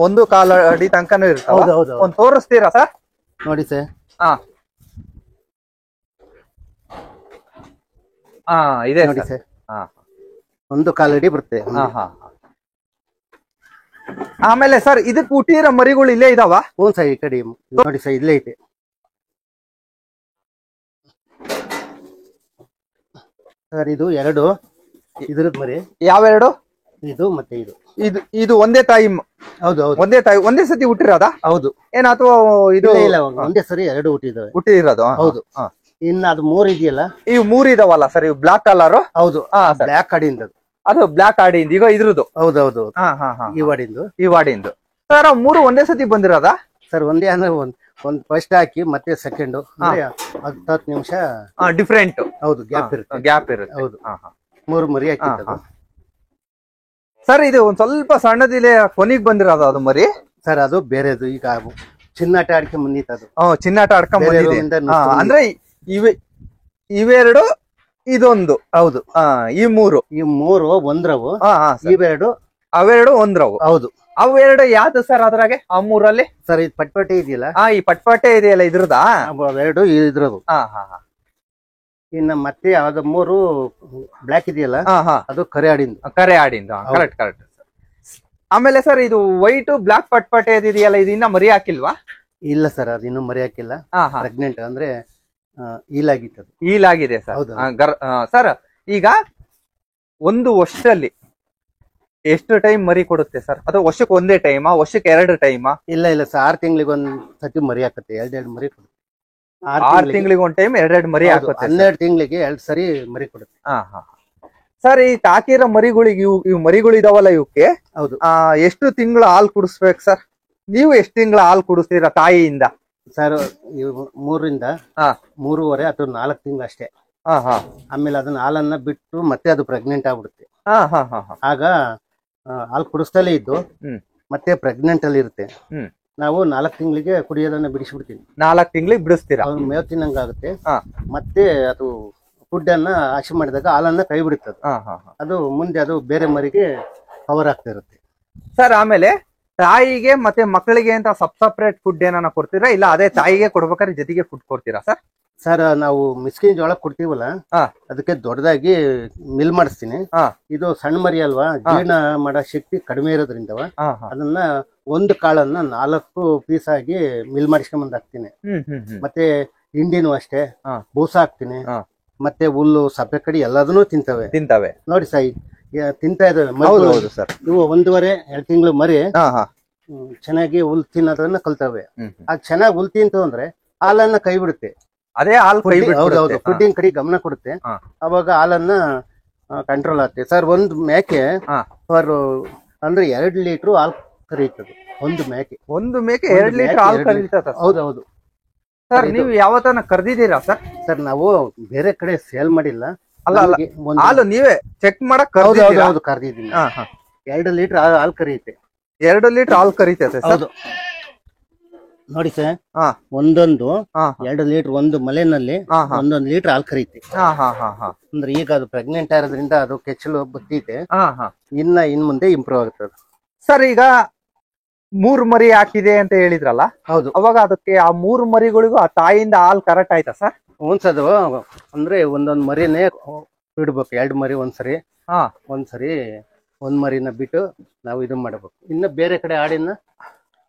ಒಂದು ಕಾಲ ಅಡಿ ತನಕನೂ ಇರ್ತಾವ. ಹೌದು ಹೌದು ಹೌದು. ಒಂದ್ ತೋರಿಸ್ತೀರಾ ಸರ್? ನೋಡಿ ಸರ್. ಹಾ ಹಾ ಇದೆ ನೋಡಿ ಸರ್. ಸರ್, ಹಾ ಒಂದು ಕಾಲಡಿ ಬರುತ್ತೆ. ಹಾ ಹಾ. ಆಮೇಲೆ ಸರ್ ಇದಕ್ ಹುಟ್ಟಿರೋ ಮರಿಗಳು ಇಲ್ಲೇ ಇದಾವ? ಹ್ಞೂ ಸರ್, ಈ ಕಡೆ ನೋಡಿ ಸರ್, ಇಲ್ಲೇ ಐತೆ ಸರ್. ಇದು ಎರಡು ಇದ್ರದ್ ಮರಿ. ಯಾವೆರಡು? ಇದು ಮತ್ತೆ ಇದು. ಇದು ಒಂದೇ ತಾಯಿ? ಹೌದು ಹೌದು, ಒಂದೇ ತಾಯಿ ಒಂದೇ ಸತಿ ಹುಟ್ಟಿರೋದ? ಹೌದು. ಏನ ಅಥವಾ ಇದು ಇಲ್ಲ, ಒಂದೇ ಸರಿ ಎರಡು ಹುಟ್ಟಿದಾವೆ. ಹುಟ್ಟಿರೋದು? ಹೌದು. ಇನ್ನ ಅದು 3 ಇದೆಯಲ್ಲ, ಇವು 3 ಇದಾವಲ್ಲ ಸರ್, ಇವು ಬ್ಲಾಕ್ ಕಲರ್? ಹೌದು, ಹಾ ಸರ್. ಬ್ಲಾಕ್ ಕಡಿಂದ ಅದು ಬ್ಲಾಕ್ ಆಡಿಂದ ಈಗ ಇದ್ರದ್ದು? ಹೌದು ಹೌದು. ಹಾ ಹಾ ಹಾ. ಈ ವಾಡಿಂದು. ಈ ವಾಡಿಂದು ಸರ್ 3 ಒಂದೇ ಸತಿ ಬಂದಿರೋದ ಸರ್? ಒಂದೇ ಅಂದ್ರೆ ಒಂದ್ ಫಸ್ಟ್ ಹಾಕಿ ಮತ್ತೆ ಸೆಕೆಂಡ್ 10 ನಿಮಿಷ ಡಿಫ್ರೆಂಟ್. ಹೌದು, ಗ್ಯಾಪ್ ಇರುತ್ತೆ. ಗ್ಯಾಪ್ ಇರುತ್ತೆ. ಹೌದು. ಹಾ ಹಾ. 3 ಮರಿ ಹಾಕಿದ್ದು ಸರ್. ಇದು ಒಂದ್ ಸ್ವಲ್ಪ ಸಣ್ಣದಿಲೆ ಕೊನಿಗ್ ಬಂದಿರೋದು ಅದು ಮರಿ ಸರ್. ಅದು ಬೇರೆದು. ಈಗ ಚಿನ್ನಾಟ ಆಡ್ಕೆ ಮುಂದಿತ್ತು ಅದು. ಚಿನ್ನಾಟ ಆಡ್ಕೊಂಡ್ ಬೇರೆ ಬಂದಿದೆ. ರೂಮಿಂದ ಅಂದ್ರೆ ಇವೆರಡು, ಇದೊಂದು. ಹೌದು. ಈ 3 ಈ 3 ಒಂದ್ರವು, ಇವೆರಡು ಅವೆರಡು ಒಂದ್ರವು. ಹೌದು. ಅವೆರಡು ಯಾವ್ದು ಸರ್ ಅದ್ರಾಗೆ? ಆ 3ರಲ್ಲಿ ಸರ್ ಇದು ಪಟ್ಪಟೆ ಇದೆಯಲ್ಲ, ಈ ಪಟ್ಪಟೆ ಇದೆಯಲ್ಲ ಇದ್ರದ? ಅವೆರಡು ಇದ್ರದು. ಹಾ ಹಾ ಹಾ. ಇನ್ನ ಮತ್ತೆ ಯಾವ್ದು 3 ಬ್ಲಾಕ್ ಇದೆಯಲ್ಲ, ಅದು ಕರೆ ಆಡಿಂದು. ಕರೆ ಆಡಿಂದ. Correct correct. ಆಮೇಲೆ ಸರ್ ಇದು ವೈಟ್ ಬ್ಲಾಕ್ ಪಟ್ಪಟೆ ಇದೆಯಲ್ಲ, ಇದನ್ನ ಮರಿ ಹಾಕಿಲ್ವಾ? ಇಲ್ಲ ಸರ್, ಅದು ಇನ್ನೂ ಮರಿ ಹಾಕಿಲ್ಲ. ಪ್ರೆಗ್ನೆಂಟ್ ಅಂದ್ರೆ ಈಲಾಗಿತ್ತು. ಈಲಾಗಿದೆ ಸರ್. ಸರ್ ಈಗ ಒಂದು ವರ್ಷದಲ್ಲಿ ಎಷ್ಟು ಟೈಮ್ ಮರಿ ಕೊಡುತ್ತೆ ಸರ್? ಅಥವಾ ವರ್ಷಕ್ಕೆ ಒಂದೇ ಟೈಮಾ, ವರ್ಷಕ್ಕೆ 2 ಟೈಮಾ? ಇಲ್ಲ ಇಲ್ಲ ಸರ್, 6 ತಿಂಗಳಿಗೆ ಒಂದ್ ಸತಿ ಮರಿ ಹಾಕುತ್ತೆ. 2 ಮರಿ ಕೊಡುತ್ತೆ. 6 ತಿಂಗಳಿಗೆ ಒಂದ್ ಟೈಮ್ 2 ಮರಿ ಹಾಕುತ್ತೆ. 12 ತಿಂಗಳಿಗೆ 2 ಸರಿ ಮರಿ ಕೊಡುತ್ತೆ. ಸರ್ ಈ ತಾಕಿರೋ ಮರಿಗಳಿಗೆ ಇವು ಮರಿಗಳು ಇದಾವಲ್ಲ, ಇವಕ್ಕೆ ಹೌದು ಎಷ್ಟು ತಿಂಗಳ ಹಾಲು ಕುಡಿಸ್ಬೇಕು ಸರ್? ನೀವು ಎಷ್ಟು ತಿಂಗಳ ಹಾಲು ಕುಡಿಸ್ತೀರಾ ತಾಯಿಯಿಂದ? ಸರ್ 3 ರಿಂದ 3.5 ಅಥವಾ 4 ತಿಂಗಳು ಅಷ್ಟೇ. ಆಮೇಲೆ ಅದನ್ನ ಹಾಲನ್ನ ಬಿಟ್ಟು ಮತ್ತೆ ಅದು ಪ್ರೆಗ್ನೆಂಟ್ ಆಗ್ಬಿಡುತ್ತೆ. ಆಗ ಹಾಲು ಕುಡಿಸ್ತಲೇ ಇದ್ದು ಮತ್ತೆ ಪ್ರೆಗ್ನೆಂಟ್ ಅಲ್ಲಿ ಇರುತ್ತೆ. ನಾವು 4 ತಿಂಗಳಿಗೆ ಕುಡಿಯೋದನ್ನ ಬಿಡಿಸ್ಬಿಡ್ತೀವಿ. 4 ತಿಂಗಳಿಗೆ ಬಿಡಿಸ್ತೀರಾ? ಅವ್ರು ಮೇವ್ ತಿನ್ನಂಗಾಗುತ್ತೆ. ಮತ್ತೆ ಅದು ಫುಡ್ ಅನ್ನ ಹಸಿ ಮಾಡಿದಾಗ ಹಾಲನ್ನ ಕೈ ಬಿಡುತ್ತೆ. ಅದು ಮುಂದೆ ಅದು ಬೇರೆ ಮರಿಗೆ ಕವರ್ ಆಗ್ತಾ ಇರುತ್ತೆ ಸರ್. ಆಮೇಲೆ ತಾಯಿಗೆ ಮತ್ತೆ ಮಕ್ಕಳಿಗೆ ಅಂತ ಸಪ್ರೇಟ್ ಫುಡ್ ಏನಾನ ಕೊಡ್ತೀರಾ, ಇಲ್ಲ ಅದೇ ತಾಯಿಗೆ ಕೊಡ್ಬೇಕಾದ್ರೆ ಜೊತೆಗೆ ಫುಡ್ ಕೊಡ್ತೀರಾ ಸರ್? ಸರ್ ನಾವು ಮಿಸ್ಕಿನ್ ಜೋಳ ಕೊಡ್ತೀವಲ್ಲ, ಅದಕ್ಕೆ ದೊಡ್ಡದಾಗಿ ಮಿಲ್ ಮಾಡಿಸ್ತೀನಿ. ಇದು ಸಣ್ಣ ಮರಿ ಅಲ್ವಾ, ಜೀರ್ಣ ಮಾಡೋ ಶಕ್ತಿ ಕಡಿಮೆ ಇರೋದ್ರಿಂದ ಅದನ್ನ ಒಂದು ಕಾಳನ್ನ 4 ಪೀಸ್ ಆಗಿ ಮಿಲ್ ಮಾಡಿಸ್ಕೊಂಡ್ ಬಂದ್ ಹಾಕ್ತೀನಿ. ಮತ್ತೆ ಹಿಂಡಿನೂ ಅಷ್ಟೇ ಬೂಸ ಹಾಕ್ತೀನಿ. ಮತ್ತೆ ಹುಲ್ಲು, ಸಪ್ಪೆ ಕಡಿ ಎಲ್ಲದನ್ನೂ ತಿಂತವೆ. ನೋಡಿ ಸಾಯಿ ತಿಂತಾ ಇದಾವೆ. ಇವು 1.5-2 ತಿಂಗಳು ಮರಿ ಚೆನ್ನಾಗಿ ಹುಲ್ ತಿನ್ನೋದನ್ನ ಕಲ್ತವೆ. ಅದ್ ಚೆನ್ನಾಗಿ ಹುಲ್ ತಿಂತು ಅಂದ್ರೆ ಹಾಲನ್ನ ಕೈ ಬಿಡುತ್ತೆ. ಅದೇ ಹಾಲು ಹೌದೌದು, ಫುಡ್ಡಿಂಗ್ ಕಡೆ ಗಮನ ಕೊಡುತ್ತೆ. ಅವಾಗ ಹಾಲನ್ನ ಕಂಟ್ರೋಲ್ ಆಗುತ್ತೆ ಸರ್. ಒಂದು ಮೇಕೆ ಅಂದ್ರೆ 2 ಲೀಟರ್ ಹಾಲು ಕರೀತದೆ. ಒಂದು ಮೇಕೆ 2 ಲೀಟರ್ ಹಾಲು ಕರೀತದ? ಹೌದೌದು ಸರ್. ನೀವು ಯಾವತ್ತನ ಕರ್ದಿದ್ದೀರಾ ಸರ್? ಸರ್ ನಾವು ಬೇರೆ ಕಡೆ ಸೇಲ್ ಮಾಡಿಲ್ಲ. ಅಲ್ಲ ಹಾಲು ನೀವೇ ಚೆಕ್ ಮಾಡಕ್ ಕರ್ದಿದ್ದೀನಿ. 2 ಲೀಟರ್ ಹಾಲು ಕರೀತೆ. 2 ಲೀಟರ್ ಹಾಲು ಕರೀತೈತೆ? ಹೌದು ನೋಡಿ ಸರ್, ಒಂದೊಂದು 2 ಲೀಟರ್ ಒಂದು ಮಲೆನಲ್ಲಿ 1 ಲೀಟರ್ ಹಾಲು ಕರೀತೆ. ಅಂದ್ರೆ ಈಗ ಅದು ಪ್ರೆಗ್ನೆಂಟ್ ಆಗಿರೋದ್ರಿಂದ ಅದು ಕೆಚ್ಚಲು ಬತ್ತೈತೆ. ಇನ್ ಮುಂದೆ ಇಂಪ್ರೂವ್ ಆಗುತ್ತದೆ ಸರ್. ಈಗ 3 ಮರಿ ಹಾಕಿದೆ ಅಂತ ಹೇಳಿದ್ರಲ್ಲ? ಹೌದು. ಅವಾಗ ಅದಕ್ಕೆ ಆ 3 ಮರಿಗಳಿಗೂ ಆ ತಾಯಿಯಿಂದ ಹಾಲು ಕರೆಕ್ಟ್ ಆಯ್ತಾ ಸರ್? ಒಂದ್ಸದು ಅಂದ್ರೆ ಒಂದೊಂದ್ ಮರಿನೇ ಬಿಡ್ಬೇಕು. 2 ಮರಿ ಒಂದ್ಸರಿ, ಒಂದ್ ಮರಿನ ಬಿಟ್ಟು ನಾವು ಇದು ಮಾಡ್ಬೇಕು. ಇನ್ನು ಬೇರೆ ಕಡೆ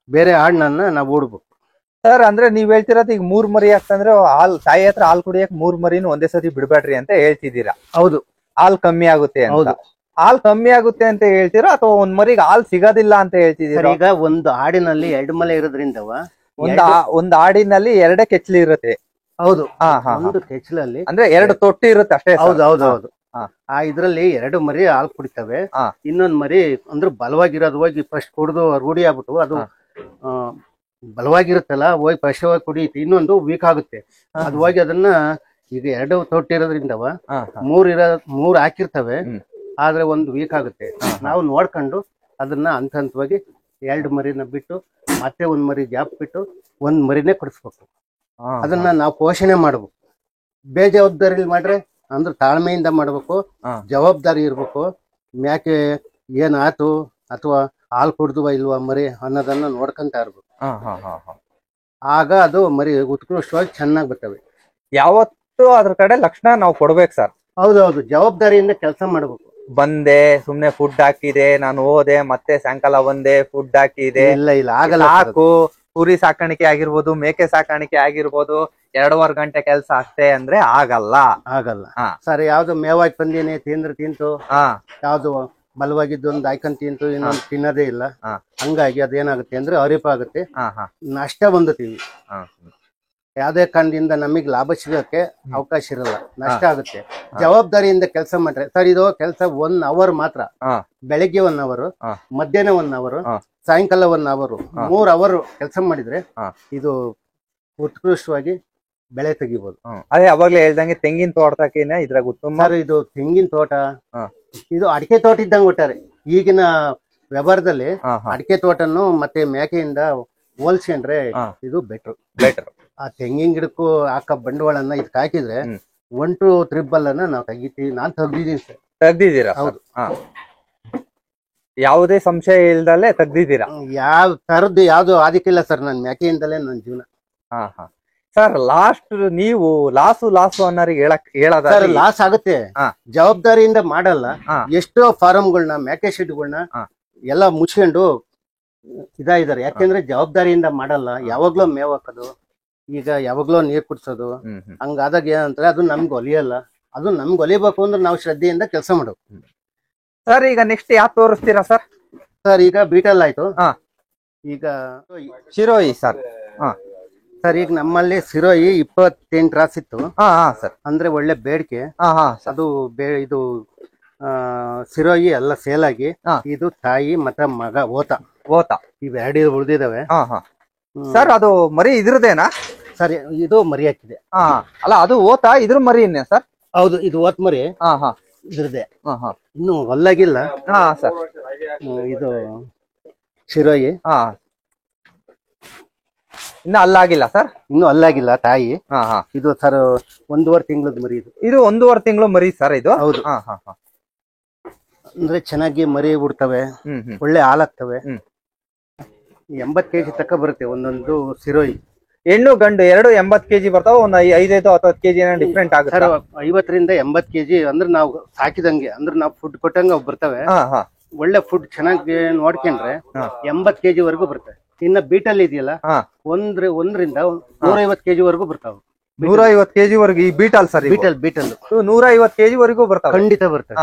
ಬೇರೆ ಆಡನ್ನ ನಾವು ಓಡ್ಬೇಕು ಸರ್. ಅಂದ್ರೆ ನೀವ್ ಹೇಳ್ತಿರೋದು ಈಗ 3 ಮರಿ ಹಾಕ್ತಂದ್ರೆ ತಾಯಿ ಹತ್ರ ಹಾಲು ಕುಡಿಯಕ್ 3 ಮರಿನೂ ಒಂದೇ ಸತಿ ಬಿಡ್ಬೇಡ್ರಿ ಅಂತ ಹೇಳ್ತಿದ್ದೀರಾ? ಹೌದು. ಹಾಲು ಕಮ್ಮಿ ಆಗುತ್ತೆ ಅಂತ? ಹಾಲು ಕಮ್ಮಿ ಆಗುತ್ತೆ ಅಂತ ಹೇಳ್ತೀರಾ ಅಥವಾ ಒಂದ್ ಮರಿಗೆ ಹಾಲು ಸಿಗೋದಿಲ್ಲ ಅಂತ ಹೇಳ್ತಿದ್ದೀರಾ? ಈಗ ಒಂದು ಆಡಿನಲ್ಲಿ 2 ಮಲೆ ಇರೋದ್ರಿಂದ ಒಂದು ಆಡಿನಲ್ಲಿ 2 ಕೆಚ್ಚಲು ಇರುತ್ತೆ. ಹೌದು. ಒಂದು ಕೆಚ್ಚಲಲ್ಲಿ ಅಂದ್ರೆ 2 ತೊಟ್ಟಿ ಇರುತ್ತೆ ಅಷ್ಟೇ? ಹೌದು. ಆ ಇದ್ರಲ್ಲಿ 2 ಮರಿ ಹಾಲು ಕುಡಿತವೆ. ಇನ್ನೊಂದ್ ಮರಿ ಅಂದ್ರೆ ಬಲವಾಗಿರೋದು ಹೋಗಿ ಫಸ್ಟ್ ಕುಡಿದು ರೂಢಿ ಆಗ್ಬಿಟ್ಟು ಅದು ಬಲವಾಗಿರುತ್ತಲ್ಲ, ಹೋಗಿ ಫಸ್ಟ್ ಹೋಗಿ ಕುಡಿಯುತ್ತೆ. ಇನ್ನೊಂದು ವೀಕ್ ಆಗುತ್ತೆ. ಅದು ಹೋಗಿ ಅದನ್ನ ಈಗ 2 ತೊಟ್ಟಿ ಇರೋದ್ರಿಂದ 3 ಹಾಕಿರ್ತವೆ, ಆದ್ರೆ ಒಂದು ವೀಕ್ ಆಗುತ್ತೆ. ನಾವು ನೋಡ್ಕೊಂಡು ಅದನ್ನ ಹಂತವಾಗಿ 2 ಮರಿನ ಬಿಟ್ಟು ಮತ್ತೆ 1 ಮರಿ ಗ್ಯಾಪ್ ಬಿಟ್ಟು 1 ಮರಿನೇ ಕೊಡಿಸ್ಬೇಕು. ಅದನ್ನ ನಾವು ಪೋಷಣೆ ಮಾಡ್ಬೇಕು. ಬೇಜವಾಬ್ದಾರಿ ಮಾಡ್ರೆ ಅಂದ್ರೆ ತಾಳ್ಮೆಯಿಂದ ಮಾಡ್ಬೇಕು, ಜವಾಬ್ದಾರಿ ಇರ್ಬೇಕು. ಮ್ಯಾಕೆ ಏನಾಯ್ತು ಅಥವಾ ಹಾಲು ಕುಡ್ದುವ ಇಲ್ವಾ ಮರಿ ಅನ್ನೋದನ್ನ ನೋಡ್ಕೊಂತ ಇರ್ಬೇಕು. ಆಗ ಅದು ಮರಿ ಉತ್ಕೃಷ್ಟವಾಗಿ ಚೆನ್ನಾಗಿ ಬರ್ತವೆ. ಯಾವತ್ತು ಅದ್ರ ಕಡೆ ಲಕ್ಷಣ ನಾವು ಕೊಡ್ಬೇಕು ಸರ್. ಹೌದೌದು, ಜವಾಬ್ದಾರಿಯಿಂದ ಕೆಲಸ ಮಾಡ್ಬೇಕು. ಬಂದೆ ಸುಮ್ನೆ ಫುಡ್ ಹಾಕಿದೆ, ನಾನು ಹೋದೆ ಮತ್ತೆ ಸಾಯಂಕಾಲ ಬಂದೆ ಫುಡ್ ಹಾಕಿದೆ, ಇಲ್ಲ ಇಲ್ಲ ಆಗಲ್ಲ. ಸಾಕು. ಕುರಿ ಸಾಕಾಣಿಕೆ ಆಗಿರ್ಬೋದು, ಮೇಕೆ ಸಾಕಾಣಿಕೆ ಆಗಿರ್ಬೋದು, 2.5 ಗಂಟೆ ಕೆಲಸ ಅಷ್ಟೇ ಅಂದ್ರೆ ಆಗಲ್ಲ. ಸರ್ ಯಾವ್ದು ಮೇವಾಗಿ ಬಂದೀನಿ ತಿಂದ್ರೆ ತಿಂತು, ಯಾವ್ದು ಬಲವಾಗಿದ್ದು ಒಂದು ಆಯ್ಕೊಂಡ್ ತಿಂತು, ಇನ್ನೊಂದು ತಿನ್ನೋದೇ ಇಲ್ಲ. ಹಂಗಾಗಿ ಅದೇನಾಗುತ್ತೆ ಅಂದ್ರೆ ಅರಿಪ ಆಗುತ್ತೆ, ನಷ್ಟ ಬಂದತೀವಿ. ಯಾವ್ದೇ ಕಾರಣದಿಂದ ನಮಗ್ ಲಾಭ ಸಿಗಕ್ಕೆ ಅವಕಾಶ ಇರಲ್ಲ, ನಷ್ಟ ಆಗುತ್ತೆ. ಜವಾಬ್ದಾರಿಯಿಂದ ಕೆಲಸ ಮಾಡ್ರೆ ಸರ್, ಇದು ಕೆಲಸ 1 ಅವರ್ ಮಾತ್ರ. ಬೆಳಿಗ್ಗೆ 1 ಅವರ್, ಮಧ್ಯಾಹ್ನ 1 ಅವರ್, ಸಾಯಂಕಾಲ 1 ಅವರ್, 3 ಅವರ್ ಕೆಲಸ ಮಾಡಿದ್ರೆ ಇದು ಉತ್ಕೃಷ್ಟವಾಗಿ ಬೆಳೆ ತೆಗಿಬಹುದು. ಅದೇ ಅವಾಗ್ಲೇ ಹೇಳ್ದಂಗೆ ತೆಂಗಿನ ತೋಟಕ್ಕಿನ ಇದ್ರಾಗ ಉತ್ತಮ. ಇದು ತೆಂಗಿನ ತೋಟ, ಇದು ಅಡಿಕೆ ತೋಟ ಇದ್ದಂಗೆ ಒಟ್ಟಾರೆ. ಈಗಿನ ವ್ಯವಹಾರದಲ್ಲಿ ಅಡಿಕೆ ತೋಟನ್ನು ಮತ್ತೆ ಮೇಕೆಯಿಂದ ಹೋಲ್ಸ್ಕೊಂಡ್ರೆ ಇದು ಬೆಟರ್. ಆ ತೆಂಗಿನ ಗಿಡಕ್ಕೂ ಹಾಕ ಬಂಡವಾಳನ್ನ ಇದಕ್ಕೆ ಹಾಕಿದ್ರೆ 1 to 3 ಅನ್ನ ನಾವು ತೆಗಿತೀವಿ. ನಾನ್ ತೆಗ್ದಿದ್ದೀನಿ ಸರ್. ತೆಗ್ದಿದ್ದೀರಾ? ಹೌದು. ಯಾವುದೇ ಸಂಶಯ ಇಲ್ದಲ್ಲೇ ತೆಗ್ದಿದ್ದೀರಾ? ಯಾವ ತರದ್ದು ಯಾವ್ದು ಆದಿಕ್ಕಿಲ್ಲ ಸರ್, ನನ್ ಮೇಕೆಯಿಂದಲೇ ನನ್ನ ಜೀವನ. ಸರ್ ಲಾಸ್ಟ್ ನೀವು ಲಾಸು ಅನ್ನೋರಿಗೆ ಹೇಳೋದ ಲಾಸ್ ಆಗುತ್ತೆ, ಜವಾಬ್ದಾರಿಯಿಂದ ಮಾಡಲ್ಲ. ಎಷ್ಟೋ ಫಾರಂಗಳನ್ನ ಮೇಕೆ ಶೆಡ್ಗಳನ್ನ ಎಲ್ಲ ಮುಚ್ಕೊಂಡು ಇದಾಗಿದ್ದಾರೆ. ಯಾಕೆಂದ್ರೆ ಜವಾಬ್ದಾರಿಯಿಂದ ಮಾಡಲ್ಲ. ಯಾವಾಗ್ಲೂ ಮೇವ್ ಹಾಕೋದು, ಈಗ ಯಾವಾಗ್ಲೂ ನೀರ್ ಕುಡ್ಸೋದು, ಹಂಗಾದಾಗ ಏನಂತಾರೆ ಅದು ನಮ್ಗೆ ಒಲಿಯಲ್ಲ. ಅದು ನಮ್ಗೆ ಒಲಿಬೇಕು ಅಂದ್ರೆ ನಾವು ಶ್ರದ್ಧೆಯಿಂದ ಕೆಲಸ ಮಾಡೋದು. ಸರ್ ಈಗ ನೆಕ್ಸ್ಟ್ ಯಾವ್ದು ತೋರಿಸ್ತೀರಾ ಸರ್? ಸರ್ ಈಗ ಬೀಟಲ್ ಆಯ್ತು, ಈಗ ಶಿರೋಯಿ ಸರ್. ಸರ್ ಈಗ ನಮ್ಮಲ್ಲಿ ಸಿರೋಯಿ 28 ರಾಸ್ ಇತ್ತು ಸರ್. ಅಂದ್ರೆ ಒಳ್ಳೆ ಬೇಡಿಕೆ. ಅದು ಇದು ಸಿರೋಯಿ ಎಲ್ಲ ಸೇಲ್ ಆಗಿ ಇದು ತಾಯಿ ಮತ್ತೆ ಮಗ ಓತ ಇವೆರಡು ಉಳಿದಿದಾವೆ. ಸರ್ ಅದು ಮರಿ ಇದ್ರದೇನಾ ಸರ್? ಇದು ಮರಿ ಹಾಕಿದೆ. ಅಲ್ಲ ಅದು ಓತ ಇದ್ರ ಮರಿ ಇನ್ನೇ ಸರ್? ಹೌದು, ಇದು ಓತ್ ಮರಿ ಇದ್ರದೆ. ಇನ್ನು ಹೊಲ್ಲಾಗಿಲ್ಲ ಸರ್. ಇದು ಸಿರೋಯಿ ಇನ್ನು ಅಲ್ಲಾಗಿಲ್ಲ ಸರ್? ಇನ್ನು ಅಲ್ಲಾಗಿಲ್ಲ ತಾಯಿ. ಇದು ಸರ್ 1.5 ತಿಂಗಳದ ಮರಿ. ಇದು 1.5 ತಿಂಗಳು ಮರಿ ಸರ್ ಇದು? ಹೌದು. ಅಂದ್ರೆ ಚೆನ್ನಾಗಿ ಮರಿ ಉಡ್ತವೆ, ಒಳ್ಳೆ ಹಾಲಾಗ್ತವೆ. 80 kg ತಕ್ಕ ಬರುತ್ತೆ ಒಂದೊಂದು ಸಿರೋಯಿ. ಹೆಣ್ಣು ಗಂಡು ಎರಡು 80 kg ಬರ್ತಾವ. ಒಂದು 5-10 kg ಡಿಫ್ರೆಂಟ್ ಆಗುತ್ತೆ. 50 ರಿಂದ 80 kg ಅಂದ್ರೆ ನಾವು ಸಾಕಿದಂಗೆ, ಅಂದ್ರೆ ನಾವು ಫುಡ್ ಕೊಟ್ಟಂಗೆ ಅವು ಬರ್ತವೆ. ಒಳ್ಳೆ ಫುಡ್ ಚೆನ್ನಾಗಿ ನೋಡ್ಕೊಂಡ್ರೆ 80 kg ವರೆಗೂ ಬರ್ತವೆ. ಇನ್ನ ಬೀಟಲ್ ಇದೆಯಲ್ಲ, 1 ರಿಂದ 150 kg ವರೆಗೂ ಬರ್ತಾವೆ. 150 kg ವರೆಗೂ ಈ ಬೀಟಲ್ ಸರ್? ಬೀಟಲ್ 150 kg ವರೆಗೂ ಬರ್ತಾವೆ? ಖಂಡಿತ ಬರ್ತವೆ.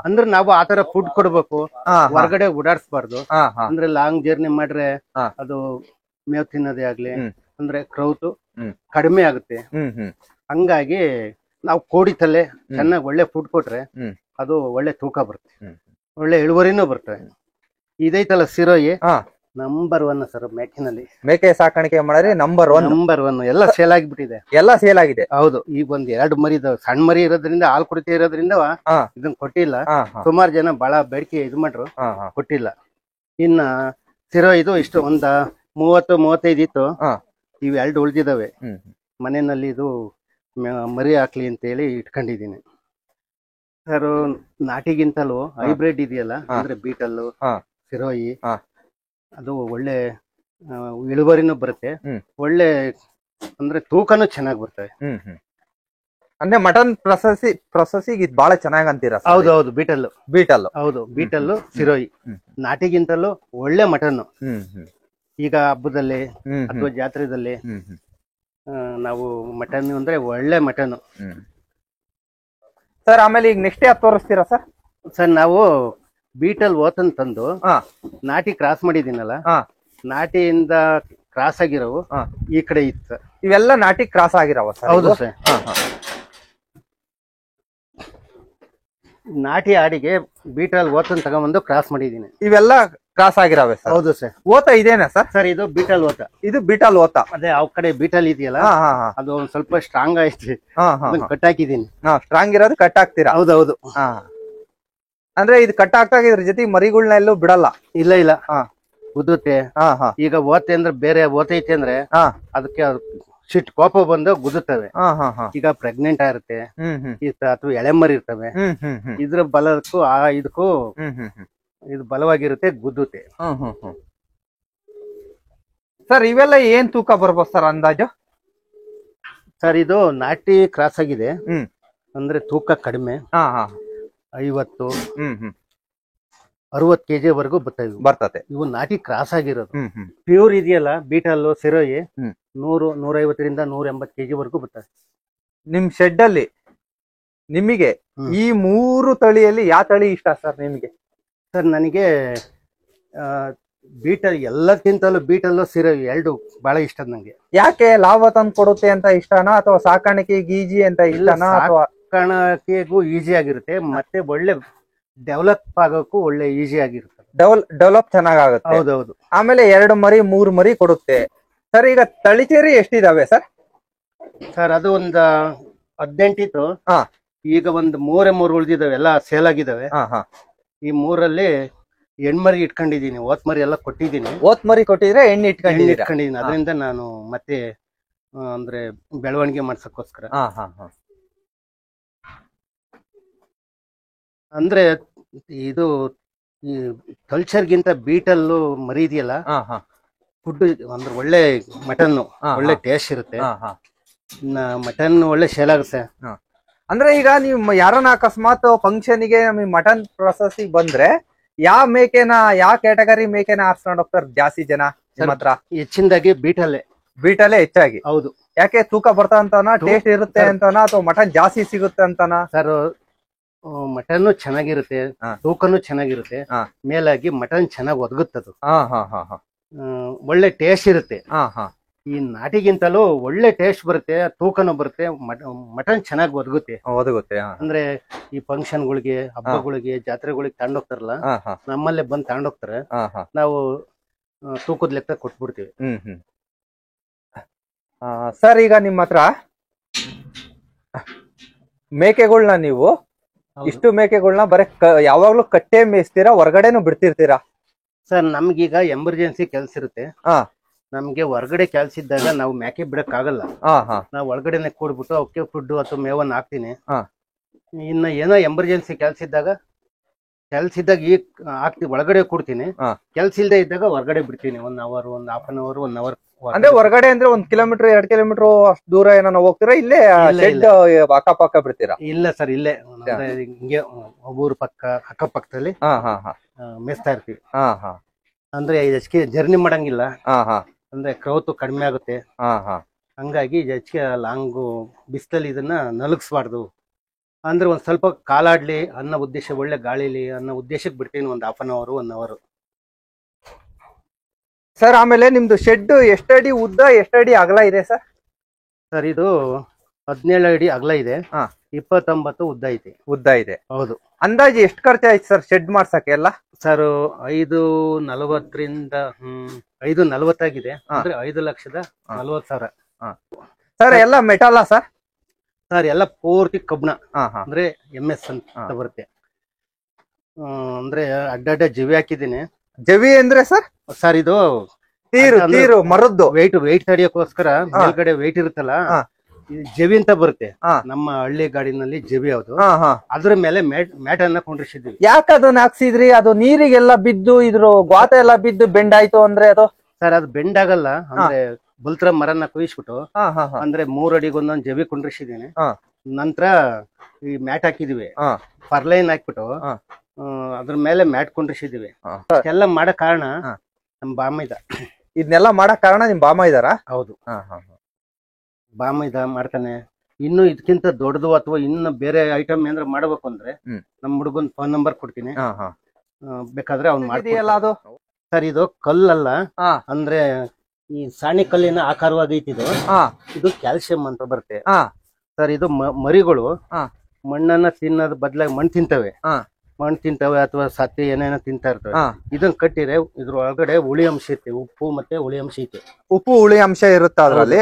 ಅಂದ್ರೆ ನಾವು ಆತರ ಫುಡ್ ಕೊಡ್ಬೇಕು, ಹೊರಗಡೆ ಓಡಾಡ್ಸ್ಬಾರ್ದು. ಅಂದ್ರೆ ಲಾಂಗ್ ಜರ್ನಿ ಮಾಡ್ರೆ ಅದು ಮೇವ್ ತಿನ್ನೋದೇ ಆಗ್ಲಿ ಅಂದ್ರೆ ಕ್ರೌತ್ ಕಡಿಮೆ ಆಗುತ್ತೆ. ಹಂಗಾಗಿ ನಾವು ಕೋಡಿತಲ್ಲೇ ಚೆನ್ನಾಗಿ ಒಳ್ಳೆ ಫುಡ್ ಕೊಟ್ರೆ ಅದು ಒಳ್ಳೆ ತೂಕ ಬರುತ್ತೆ, ಒಳ್ಳೆ ಇಳುವರಿನೂ ಬರ್ತವೆ. ಇದೈತಲ್ಲ ಸಿರೋಯಿ, ನಂಬರ್ 1 ಸರ್ ಮೇಕೆನಲ್ಲಿ. ಮೇಕೆ ಸಾಕಾಣಿಕೆ ಮಾಡಿದ್ರೆ ನಂಬರ್ 1 ಎಲ್ಲ ಸೇಲ್ ಆಗಿಬಿಟ್ಟಿದೆ. ಎಲ್ಲ ಸೇಲ್ ಆಗಿದೆ. ಹೌದು. ಈಗ 2 ಮರಿ ಸಣ್ಣ ಮರಿ ಇರೋದ್ರಿಂದ, ಹಾಲು ಕುಡಿತ ಇರೋದ್ರಿಂದ ಇದನ್ನ ಕೊಟ್ಟಿಲ್ಲ. ಸುಮಾರು ಜನ ಬಹಳ ಬೇಡಿಕೆ ಇದು ಮಾಡ್ರು, ಕೊಟ್ಟಿಲ್ಲ. ಇನ್ನ ಸಿರೋ ಇದು ಇಷ್ಟು ಒಂದ 30-35 ಇತ್ತು. ಇವ್ 2 ಉಳ್ದಿದಾವೆ ಮನೆಯಲ್ಲಿ. ಇದು ಮರಿ ಹಾಕ್ಲಿ ಅಂತ ಹೇಳಿ ಇಟ್ಕೊಂಡಿದೀನಿ ಸರ್. ನಾಟಿಗಿಂತಲೂ ಹೈಬ್ರಿಡ್ ಇದೆಯಲ್ಲ, ಅಂದ್ರೆ ಬೀಟಲ್ಲು ಸಿರೋಯಿ, ಅದು ಒಳ್ಳೆ ಇಳುವರಿನೂ ಬರುತ್ತೆ, ಒಳ್ಳೆ ಅಂದ್ರೆ ತೂಕನೂ ಚೆನ್ನಾಗಿ ಬರ್ತವೆ. ಅಂದ್ರೆ ಮಟನ್ ಪ್ರೊಸೆಸಿಂಗ್ ಇದು ಬಹಳ ಚೆನ್ನಾಗಿ ಅಂತೀರಾ? ಹೌದು. ಬೀಟಲ್ ಹೌದು, ಬೀಟಲ್ಲು ಸಿರೋಯಿ ನಾಟಿಗಿಂತಲೂ ಒಳ್ಳೆ ಮಟನ್. ಈಗ ಹಬ್ಬದಲ್ಲಿ ಅಥವಾ ಜಾತ್ರೆದಲ್ಲಿ ನಾವು ಮಟನ್ ಅಂದ್ರೆ ಒಳ್ಳೆ ಮಟನ್ ಸರ್. ಆಮೇಲೆ ಈಗ ನೆಕ್ಸ್ಟ್ ಯಾವ್ದು ತೋರಿಸ್ತೀರಾ ಸರ್? ಸರ್ ನಾವು ಬೀಟಲ್ ಓತನ್ ತಂದು ನಾಟಿ ಕ್ರಾಸ್ ಮಾಡಿದೀನಲ್ಲ, ನಾಟಿಯಿಂದ ಕ್ರಾಸ್ ಆಗಿರೋವು ಈ ಕಡೆ ಇತ್ತು. ಇವೆಲ್ಲ ನಾಟಿ ಕ್ರಾಸ್ ಆಗಿರವ? ಹೌದು ಸರ್. ನಾಟಿ ಆಡಿಗೆ ಬೀಟಲ್ ಓತನ್ ತಗೊಂಡ್ಬಂದು ಕ್ರಾಸ್ ಮಾಡಿದೀನಿ. ಇವೆಲ್ಲ ಕ್ರಾಸ್ ಆಗಿರವೆ? ಹೌದು ಸರ್. ಓತ ಇದೇನಾ ಸರ್? ಸರ್ ಇದು ಬೀಟಲ್ ಓತ. ಇದು ಬೀಟಲ್ ಓತ. ಅದೇ ಆ ಕಡೆ ಬೀಟಲ್ ಇದೆಯಲ್ಲ, ಅದು ಒಂದ್ ಸ್ವಲ್ಪ ಸ್ಟ್ರಾಂಗ್ ಐತಿ, ಕಟ್ ಹಾಕಿದೀನಿ. ಸ್ಟ್ರಾಂಗ್ ಇರೋದು ಕಟ್ ಹಾಕ್ತೀರಾ? ಹೌದೌದು. ಅಂದ್ರೆ ಇದು ಕಟ್ ಹಾಕ್ದಾಗ ಇದ್ರ ಜೊತೆ ಮರಿಗಳನ್ನ ಎಲ್ಲೂ ಬಿಡಲ್ಲ? ಇಲ್ಲ ಉದುತ್ತೆ. ಈಗ ಓತೆ ಅಂದ್ರೆ ಬೇರೆ ಓತೈತೆ ಅಂದ್ರೆ ಅದಕ್ಕೆ ಸಿಟ್ಟು ಕೋಪ ಬಂದು ಗುದ್ದುತ್ತವೆ. ಹಾ ಹಾ ಹಾ ಈಗ ಪ್ರೆಗ್ನೆಂಟ್ ಆಗಿರುತ್ತೆ ಹ್ಮ್ ಅಥವಾ ಎಳೆಮರಿ ಇರ್ತವೆ. ಹ್ಮ್ ಹ್ಮ್ ಹ್ಮ್ ಇದ್ರ ಬಲಕ್ಕೂ ಇದಕ್ಕೂ ಹ್ಮ್ ಹ್ಮ್ ಹ್ಮ್ ಇದು ಬಲವಾಗಿರುತ್ತೆ, ಗುದ್ದುತ್ತೆ. ಹ್ಮ್ ಹ್ಮ್ ಹ್ಮ್ ಸರ್ ಇವೆಲ್ಲ ಏನ್ ತೂಕ ಬರ್ಬೋದು ಸರ್ ಅಂದಾಜು? ಸರ್ ಇದು ನಾಟಿ ಕ್ರಾಸ್ ಆಗಿದೆ, ಹ್ಮ್ ಅಂದ್ರೆ ತೂಕ ಕಡಿಮೆ, ಹಾ ಹಾ 50 ಹ್ಮ್ ಹ್ಮ್ 60 kg ವರೆಗೂ ಬರ್ತವೆ. ಬರ್ತತೆ. ಇವು ನಾಟಿ ಕ್ರಾಸ್ ಆಗಿರೋದು. ಹ್ಮ್ ಹ್ಮ್ ಪ್ಯೂರ್ ಇದೆಯಲ್ಲ ಬೀಟಲ್ಲು ಸಿರೋಯಿ, ಹ್ಮ್ 100-150 180 kg ವರೆಗೂ ಬರ್ತವೆ. ನಿಮ್ ಶೆಡ್ ಅಲ್ಲಿ ನಿಮಗೆ ಈ 3 ತಳಿಯಲ್ಲಿ ಯಾವ ತಳಿ ಇಷ್ಟ ಸರ್ ನಿಮಗೆ? ಸರ್ ನನಗೆ ಬೀಟಲ್ ಎಲ್ಲಕ್ಕಿಂತಲೂ ಬೀಟಲ್ಲು ಸಿರೋಯಿ ಎರಡು ಬಹಳ ಇಷ್ಟ ನಂಗೆ. ಯಾಕೆ ಲಾಭ ತಂದು ಕೊಡುತ್ತೆ ಅಂತ ಇಷ್ಟನಾ ಅಥವಾ ಸಾಕಾಣಿಕೆಗೆ ಈಜಿ ಅಂತ ಇಷ್ಟನಾ ಅಥವಾ? ಸಾಕಾಣಿಕೆಗೂ ಈಸಿ ಆಗಿರುತ್ತೆ, ಮತ್ತೆ ಒಳ್ಳೆ ಡೆವಲಪ್ ಆಗೋಕ್ಕೂ ಒಳ್ಳೆ ಈಸಿ ಆಗಿರುತ್ತೆ. ಡೆವಲಪ್ ಚೆನ್ನಾಗುತ್ತೆ. ಹೌದೌದು. ಆಮೇಲೆ 2 ಮರಿ 3 ಮರಿ ಕೊಡುತ್ತೆ. ಸರ್ ಈಗ ತಳಿಚೇರಿ ಎಷ್ಟಿದಾವೆ ಸರ್? ಸರ್ ಅದು ಒಂದು 18 ಇತ್ತು. ಹಾ ಈಗ ಒಂದು 3 ಉಳಿದಿದಾವೆ, ಎಲ್ಲ ಸೇಲ್ ಆಗಿದಾವೆ. ಹಾ ಹಾ ಈ 3ರಲ್ಲಿ ಹೆಣ್ಮರಿ ಇಟ್ಕೊಂಡಿದೀನಿ, ಓತ್ ಮರಿ ಎಲ್ಲ ಕೊಟ್ಟಿದ್ದೀನಿ. ಓತ್ ಮರಿ ಕೊಟ್ಟಿದ್ರೆ ಹೆಣ್ಣು ಇಟ್ಕೊಂಡಿದ್ದೀರಾ? ಇಟ್ಕೊಂಡಿದೀನಿ. ಅದರಿಂದ ನಾನು ಮತ್ತೆ ಅಂದ್ರೆ ಬೆಳವಣಿಗೆ ಮಾಡ್ಸಕ್ಕೋಸ್ಕರ. ಹಾ ಹಾ ಹಾ ಅಂದ್ರೆ ಇದು ಈ ಕಲ್ಚರ್ಗಿಂತ ಬೀಟಲ್ಲು ಮರಿ ಇದೆಯಲ್ಲ, ಹಾ ಹಾ ಫುಡ್ ಅಂದ್ರೆ ಒಳ್ಳೆ ಮಟನ್, ಒಳ್ಳೆ ಟೇಸ್ಟ್ ಇರುತ್ತೆ. ಹಾ ಹಾ ಮಟನ್ ಒಳ್ಳೆ ಸೇಲ್ ಆಗುತ್ತೆ. ಅಂದ್ರೆ ಈಗ ನೀವು ಯಾರನ್ನ ಅಕಸ್ಮಾತ್ ಫಂಕ್ಷನ್ ಗೆ ನಮಗೆ ಮಟನ್ ಪ್ರೊಸೆಸ್ ಬಂದ್ರೆ ಯಾವ ಮೇಕೆನ, ಯಾವ ಕ್ಯಾಟಗರಿ ಮೇಕೆನ ಆರ್ಸ್ಕೊಂಡು ಹೋಗ್ತಾರೆ ಜಾಸ್ತಿ ಜನ ನಿಮ್ಮ ಹತ್ರ? ಹೆಚ್ಚಿನದಾಗಿ ಬೀಟಲ್ಲೇ ಹೆಚ್ಚಾಗಿ. ಹೌದು. ಯಾಕೆ ತೂಕ ಬರ್ತಾ ಅಂತಾನ, ಟೇಸ್ಟ್ ಇರುತ್ತೆ ಅಂತಾನ, ಅಥವಾ ಮಟನ್ ಜಾಸ್ತಿ ಸಿಗುತ್ತೆ ಅಂತಾನ? ಸರ್ ಮಟನ್ ಚೆನ್ನಾಗಿರುತ್ತೆ, ತೂಕನು ಚೆನ್ನಾಗಿರುತ್ತೆ, ಮೇಲಾಗಿ ಮಟನ್ ಚೆನ್ನಾಗಿ ಒದಗುತ್ತದು. ಒಳ್ಳೆ ಟೇಸ್ಟ್ ಇರುತ್ತೆ. ಈ ನಾಟಿಗಿಂತಲೂ ಒಳ್ಳೆ ಟೇಸ್ಟ್ ಬರುತ್ತೆ, ತೂಕನೂ ಬರುತ್ತೆ, ಮಟನ್ ಚೆನ್ನಾಗಿ ಒದಗುತ್ತೆ. ಅಂದ್ರೆ ಈ ಫಂಕ್ಷನ್ಗಳಿಗೆ, ಹಬ್ಬಗಳಿಗೆ, ಜಾತ್ರೆಗಳಿಗೆ ತಗೊಂಡೋಗ್ತಾರಲ್ಲ, ನಮ್ಮಲ್ಲೇ ಬಂದು ತಗೊಂಡೋಗ್ತಾರೆ. ನಾವು ತೂಕದ ಲೆಕ್ಕ ಕೊಟ್ಬಿಡ್ತೀವಿ. ಸರ್ ಈಗ ನಿಮ್ಮ ಹತ್ರ ಮೇಕೆಗಳನ್ನ ನೀವು ಇಷ್ಟು ಮೇಕೆಗಳನ್ನ ಬರೀ ಯಾವಾಗ್ಲೂ ಕಟ್ಟೆ ಮೇಯಿಸ್ತೀರಾ, ಹೊರಗಡೆನು ಬಿಡ್ತಿರ್ತೀರಾ? ಸರ್ ನಮ್ಗೀಗ ಎಮರ್ಜೆನ್ಸಿ ಕೆಲ್ಸ ಇರುತ್ತೆ. ನಮ್ಗೆ ಹೊರಗಡೆ ಕೆಲ್ಸ ಇದ್ದಾಗ ನಾವು ಮೇಕೆ ಬಿಡಕ್ ಆಗಲ್ಲ. ನಾವು ಒಳಗಡೆನೆ ಕೂಡ್ಬಿಟ್ಟು ಅವಕ್ಕೆ ಫುಡ್ ಅಥವಾ ಮೇವನ್ನ ಹಾಕ್ತೀನಿ. ಇನ್ನ ಏನೋ ಎಮರ್ಜೆನ್ಸಿ ಕೆಲ್ಸ ಇದ್ದಾಗ ಈಗ ಹಾಕ್ತಿವಿ, ಒಳಗಡೆ ಕೊಡ್ತೀನಿ. ಕೆಲ್ಸ ಇಲ್ದೇ ಇದ್ದಾಗ ಹೊರಗಡೆ ಬಿಡ್ತೀನಿ. 1 hour, 1 half an hour, 1 hour. ಅಂದ್ರೆ ಹೊರಗಡೆ ಅಂದ್ರೆ 1 ಕಿಲೋಮೀಟರ್ 2 ಕಿಲೋಮೀಟರ್ ಅಷ್ಟು ದೂರ ಏನೋ ಹೋಗ್ತೀರಾ? ಇಲ್ಲೇ ಶೆಡ್ ಅಕ್ಕಪಕ್ಕ ಬಿಡ್ತೀರಾ? ಇಲ್ಲ ಸರ್, ಇಲ್ಲೇ ಹಿಂಗೆ ಊರು ಪಕ್ಕ ಅಕ್ಕಪಕ್ಕದಲ್ಲಿ ಮೇಯಿಸ್ತಾ ಇರ್ತೀವಿ. ಅಂದ್ರೆ ಹೆಚ್ಚಿಗೆ ಜರ್ನಿ ಮಾಡಂಗಿಲ್ಲ, ಅಂದ್ರೆ ಕ್ರೌತ್ ಕಡಿಮೆ ಆಗುತ್ತೆ. ಹಂಗಾಗಿ ಹೆಚ್ಚಿಗೆ ಲಾಂಗು ಬಿಸಿಲಲ್ಲಿ ಇದನ್ನ ನಲುಗಿಸ್ಬಾರ್ದು. ಅಂದ್ರೆ ಒಂದ್ ಸ್ವಲ್ಪ ಕಾಲಾಡ್ಲಿ ಅನ್ನೋ ಉದ್ದೇಶ, ಒಳ್ಳೆ ಗಾಳಿಲಿ ಅನ್ನೋ ಉದ್ದೇಶಕ್ಕೆ ಬಿಡ್ತೀನಿ. 1 half an hour, 1 hour. Sir ಆಮೇಲೆ ನಿಮ್ದು ಶೆಡ್ ಎಷ್ಟಡಿ ಉದ್ದ, ಎಷ್ಟಡಿ ಅಗಲ ಇದೆ ಸರ್? ಸರ್ ಇದು 17 ಅಡಿ ಅಗಲ ಇದೆ, 29 ಉದ್ದ ಇದೆ. ಹೌದು. ಅಂದಾಜು ಎಷ್ಟು ಖರ್ಚಾಯ್ತು ಸರ್ ಶೆಡ್ ಮಾಡ್ಸಕ್ಕೆ ಎಲ್ಲ? ಸರ್ 540 540 ಆಗಿದೆ. ಅಂದ್ರೆ 5,40,000. ಸರ್ ಎಲ್ಲ ಮೆಟಲ್ಲ ಸರ್? ಸರ್ ಎಲ್ಲ ಪೂರ್ತಿ ಕಬ್ಣ, ಅಂದ್ರೆ MS ಅಂತ ಬರುತ್ತೆ. ಅಂದ್ರೆ ಅಡ್ಡ ಜವಿ ಹಾಕಿದ್ದೀನಿ. ಜವಿ ಅಂದ್ರೆ ಸರ್? ಸರ್ ಇದು ತೀರು ಮರದ್ದು ವೆಯ್ಟ್ ತಡಿಯೋಕೋಸ್ಕರ ಮೇಲ್ಗಡೆ ವೆಯ್ಟ್ ಇರುತ್ತಲ್ಲ, ಜವಿ ಅಂತ ಬರುತ್ತೆ. ನಮ್ಮ ಹಳ್ಳಿ ಗಾಡಿನಲ್ಲಿ ಜವಿ ಯಾವ್ದು, ಅದ್ರ ಮೇಲೆ ಮ್ಯಾಟ್ ಅನ್ನ ಕೊಂಡಿಸಿದ್ವಿ. ಯಾಕೆ ಅದನ್ನ ಹಾಕ್ಸಿದ್ರಿ? ಅದು ನೀರಿಗೆಲ್ಲ ಬಿದ್ದು ಇದ್ರ ಗಾತ ಎಲ್ಲ ಬಿದ್ದು ಬೆಂಡ್ ಆಯ್ತು ಅಂದ್ರೆ ಅದು? ಸರ್ ಅದು ಬೆಂಡ್ ಆಗಲ್ಲ. ಅಂದ್ರೆ ಬಲ್ತ್ರ ಮರನ್ನ ಕುಯಿಸ್ಬಿಟ್ಟು, ಅಂದ್ರೆ 3 ಅಡಿಗೆ ಒಂದೊಂದು ಜವಿ ಕೊಂಡಿಸಿದೀನಿ. ನಂತರ ಈ ಮ್ಯಾಟ್ ಹಾಕಿದೀವಿ, ಪರ್ಲೈನ್ ಹಾಕ್ಬಿಟ್ಟು ಅದ್ರ ಮೇಲೆ ಮ್ಯಾಟ್ ಕೊಂಡಿಸಿದೀವಿ. ಎಲ್ಲ ಮಾಡಕ್ ಕಾರಣ ನಮ್ ಬಾಮ ಇದ. ಇದನ್ನೆಲ್ಲ ಮಾಡಕ್ ಕಾರಣ ನಿಮ್ ಬಾಮ ಇದಾರ? ಹೌದು. ಬಾಮ ಇದ ಮಾಡ್ತಾನೆ. ಇನ್ನು ಇದಕ್ಕಿಂತ ದೊಡ್ಡದು ಅಥವಾ ಇನ್ನು ಬೇರೆ ಐಟಮ್ ಏನಾರ ಮಾಡ್ಬೇಕು ಅಂದ್ರೆ ನಮ್ ಹುಡುಗನ್ ಫೋನ್ ನಂಬರ್ ಕೊಡ್ತೀನಿ, ಬೇಕಾದ್ರೆ ಅವ್ನ್ ಮಾಡ್ತೀಯಲ್ಲ. ಅದು ಸರ್ ಇದು ಕಲ್ಲಲ್ಲ, ಅಂದ್ರೆ ಈ ಸಾಣಿ ಕಲ್ಲಿನ ಆಕಾರವಾಗೈತಿದು. ಇದು ಕ್ಯಾಲ್ಸಿಯಂ ಅಂತ ಬರುತ್ತೆ ಸರ್. ಇದು ಮರಿಗಳು ಮಣ್ಣನ್ನ ತಿನ್ನೋದ್ ಬದಲಾಗಿ ಮಣ್ಣು ತಿಂತವೆ ಅಥವಾ ಸತ್ತಿ ಏನೇನೋ ತಿಂತಾ ಇರ್ತವೆ. ಇದನ್ನ ಕಟ್ಟಿದ್ರೆ ಇದ್ರ ಒಳಗಡೆ ಹುಳಿ ಅಂಶ ಐತೆ, ಉಪ್ಪು ಮತ್ತೆ ಹುಳಿ ಅಂಶ ಐತೆ. ಉಪ್ಪು ಹುಳಿ ಅಂಶ ಇರುತ್ತೆ ಅದ್ರಲ್ಲಿ.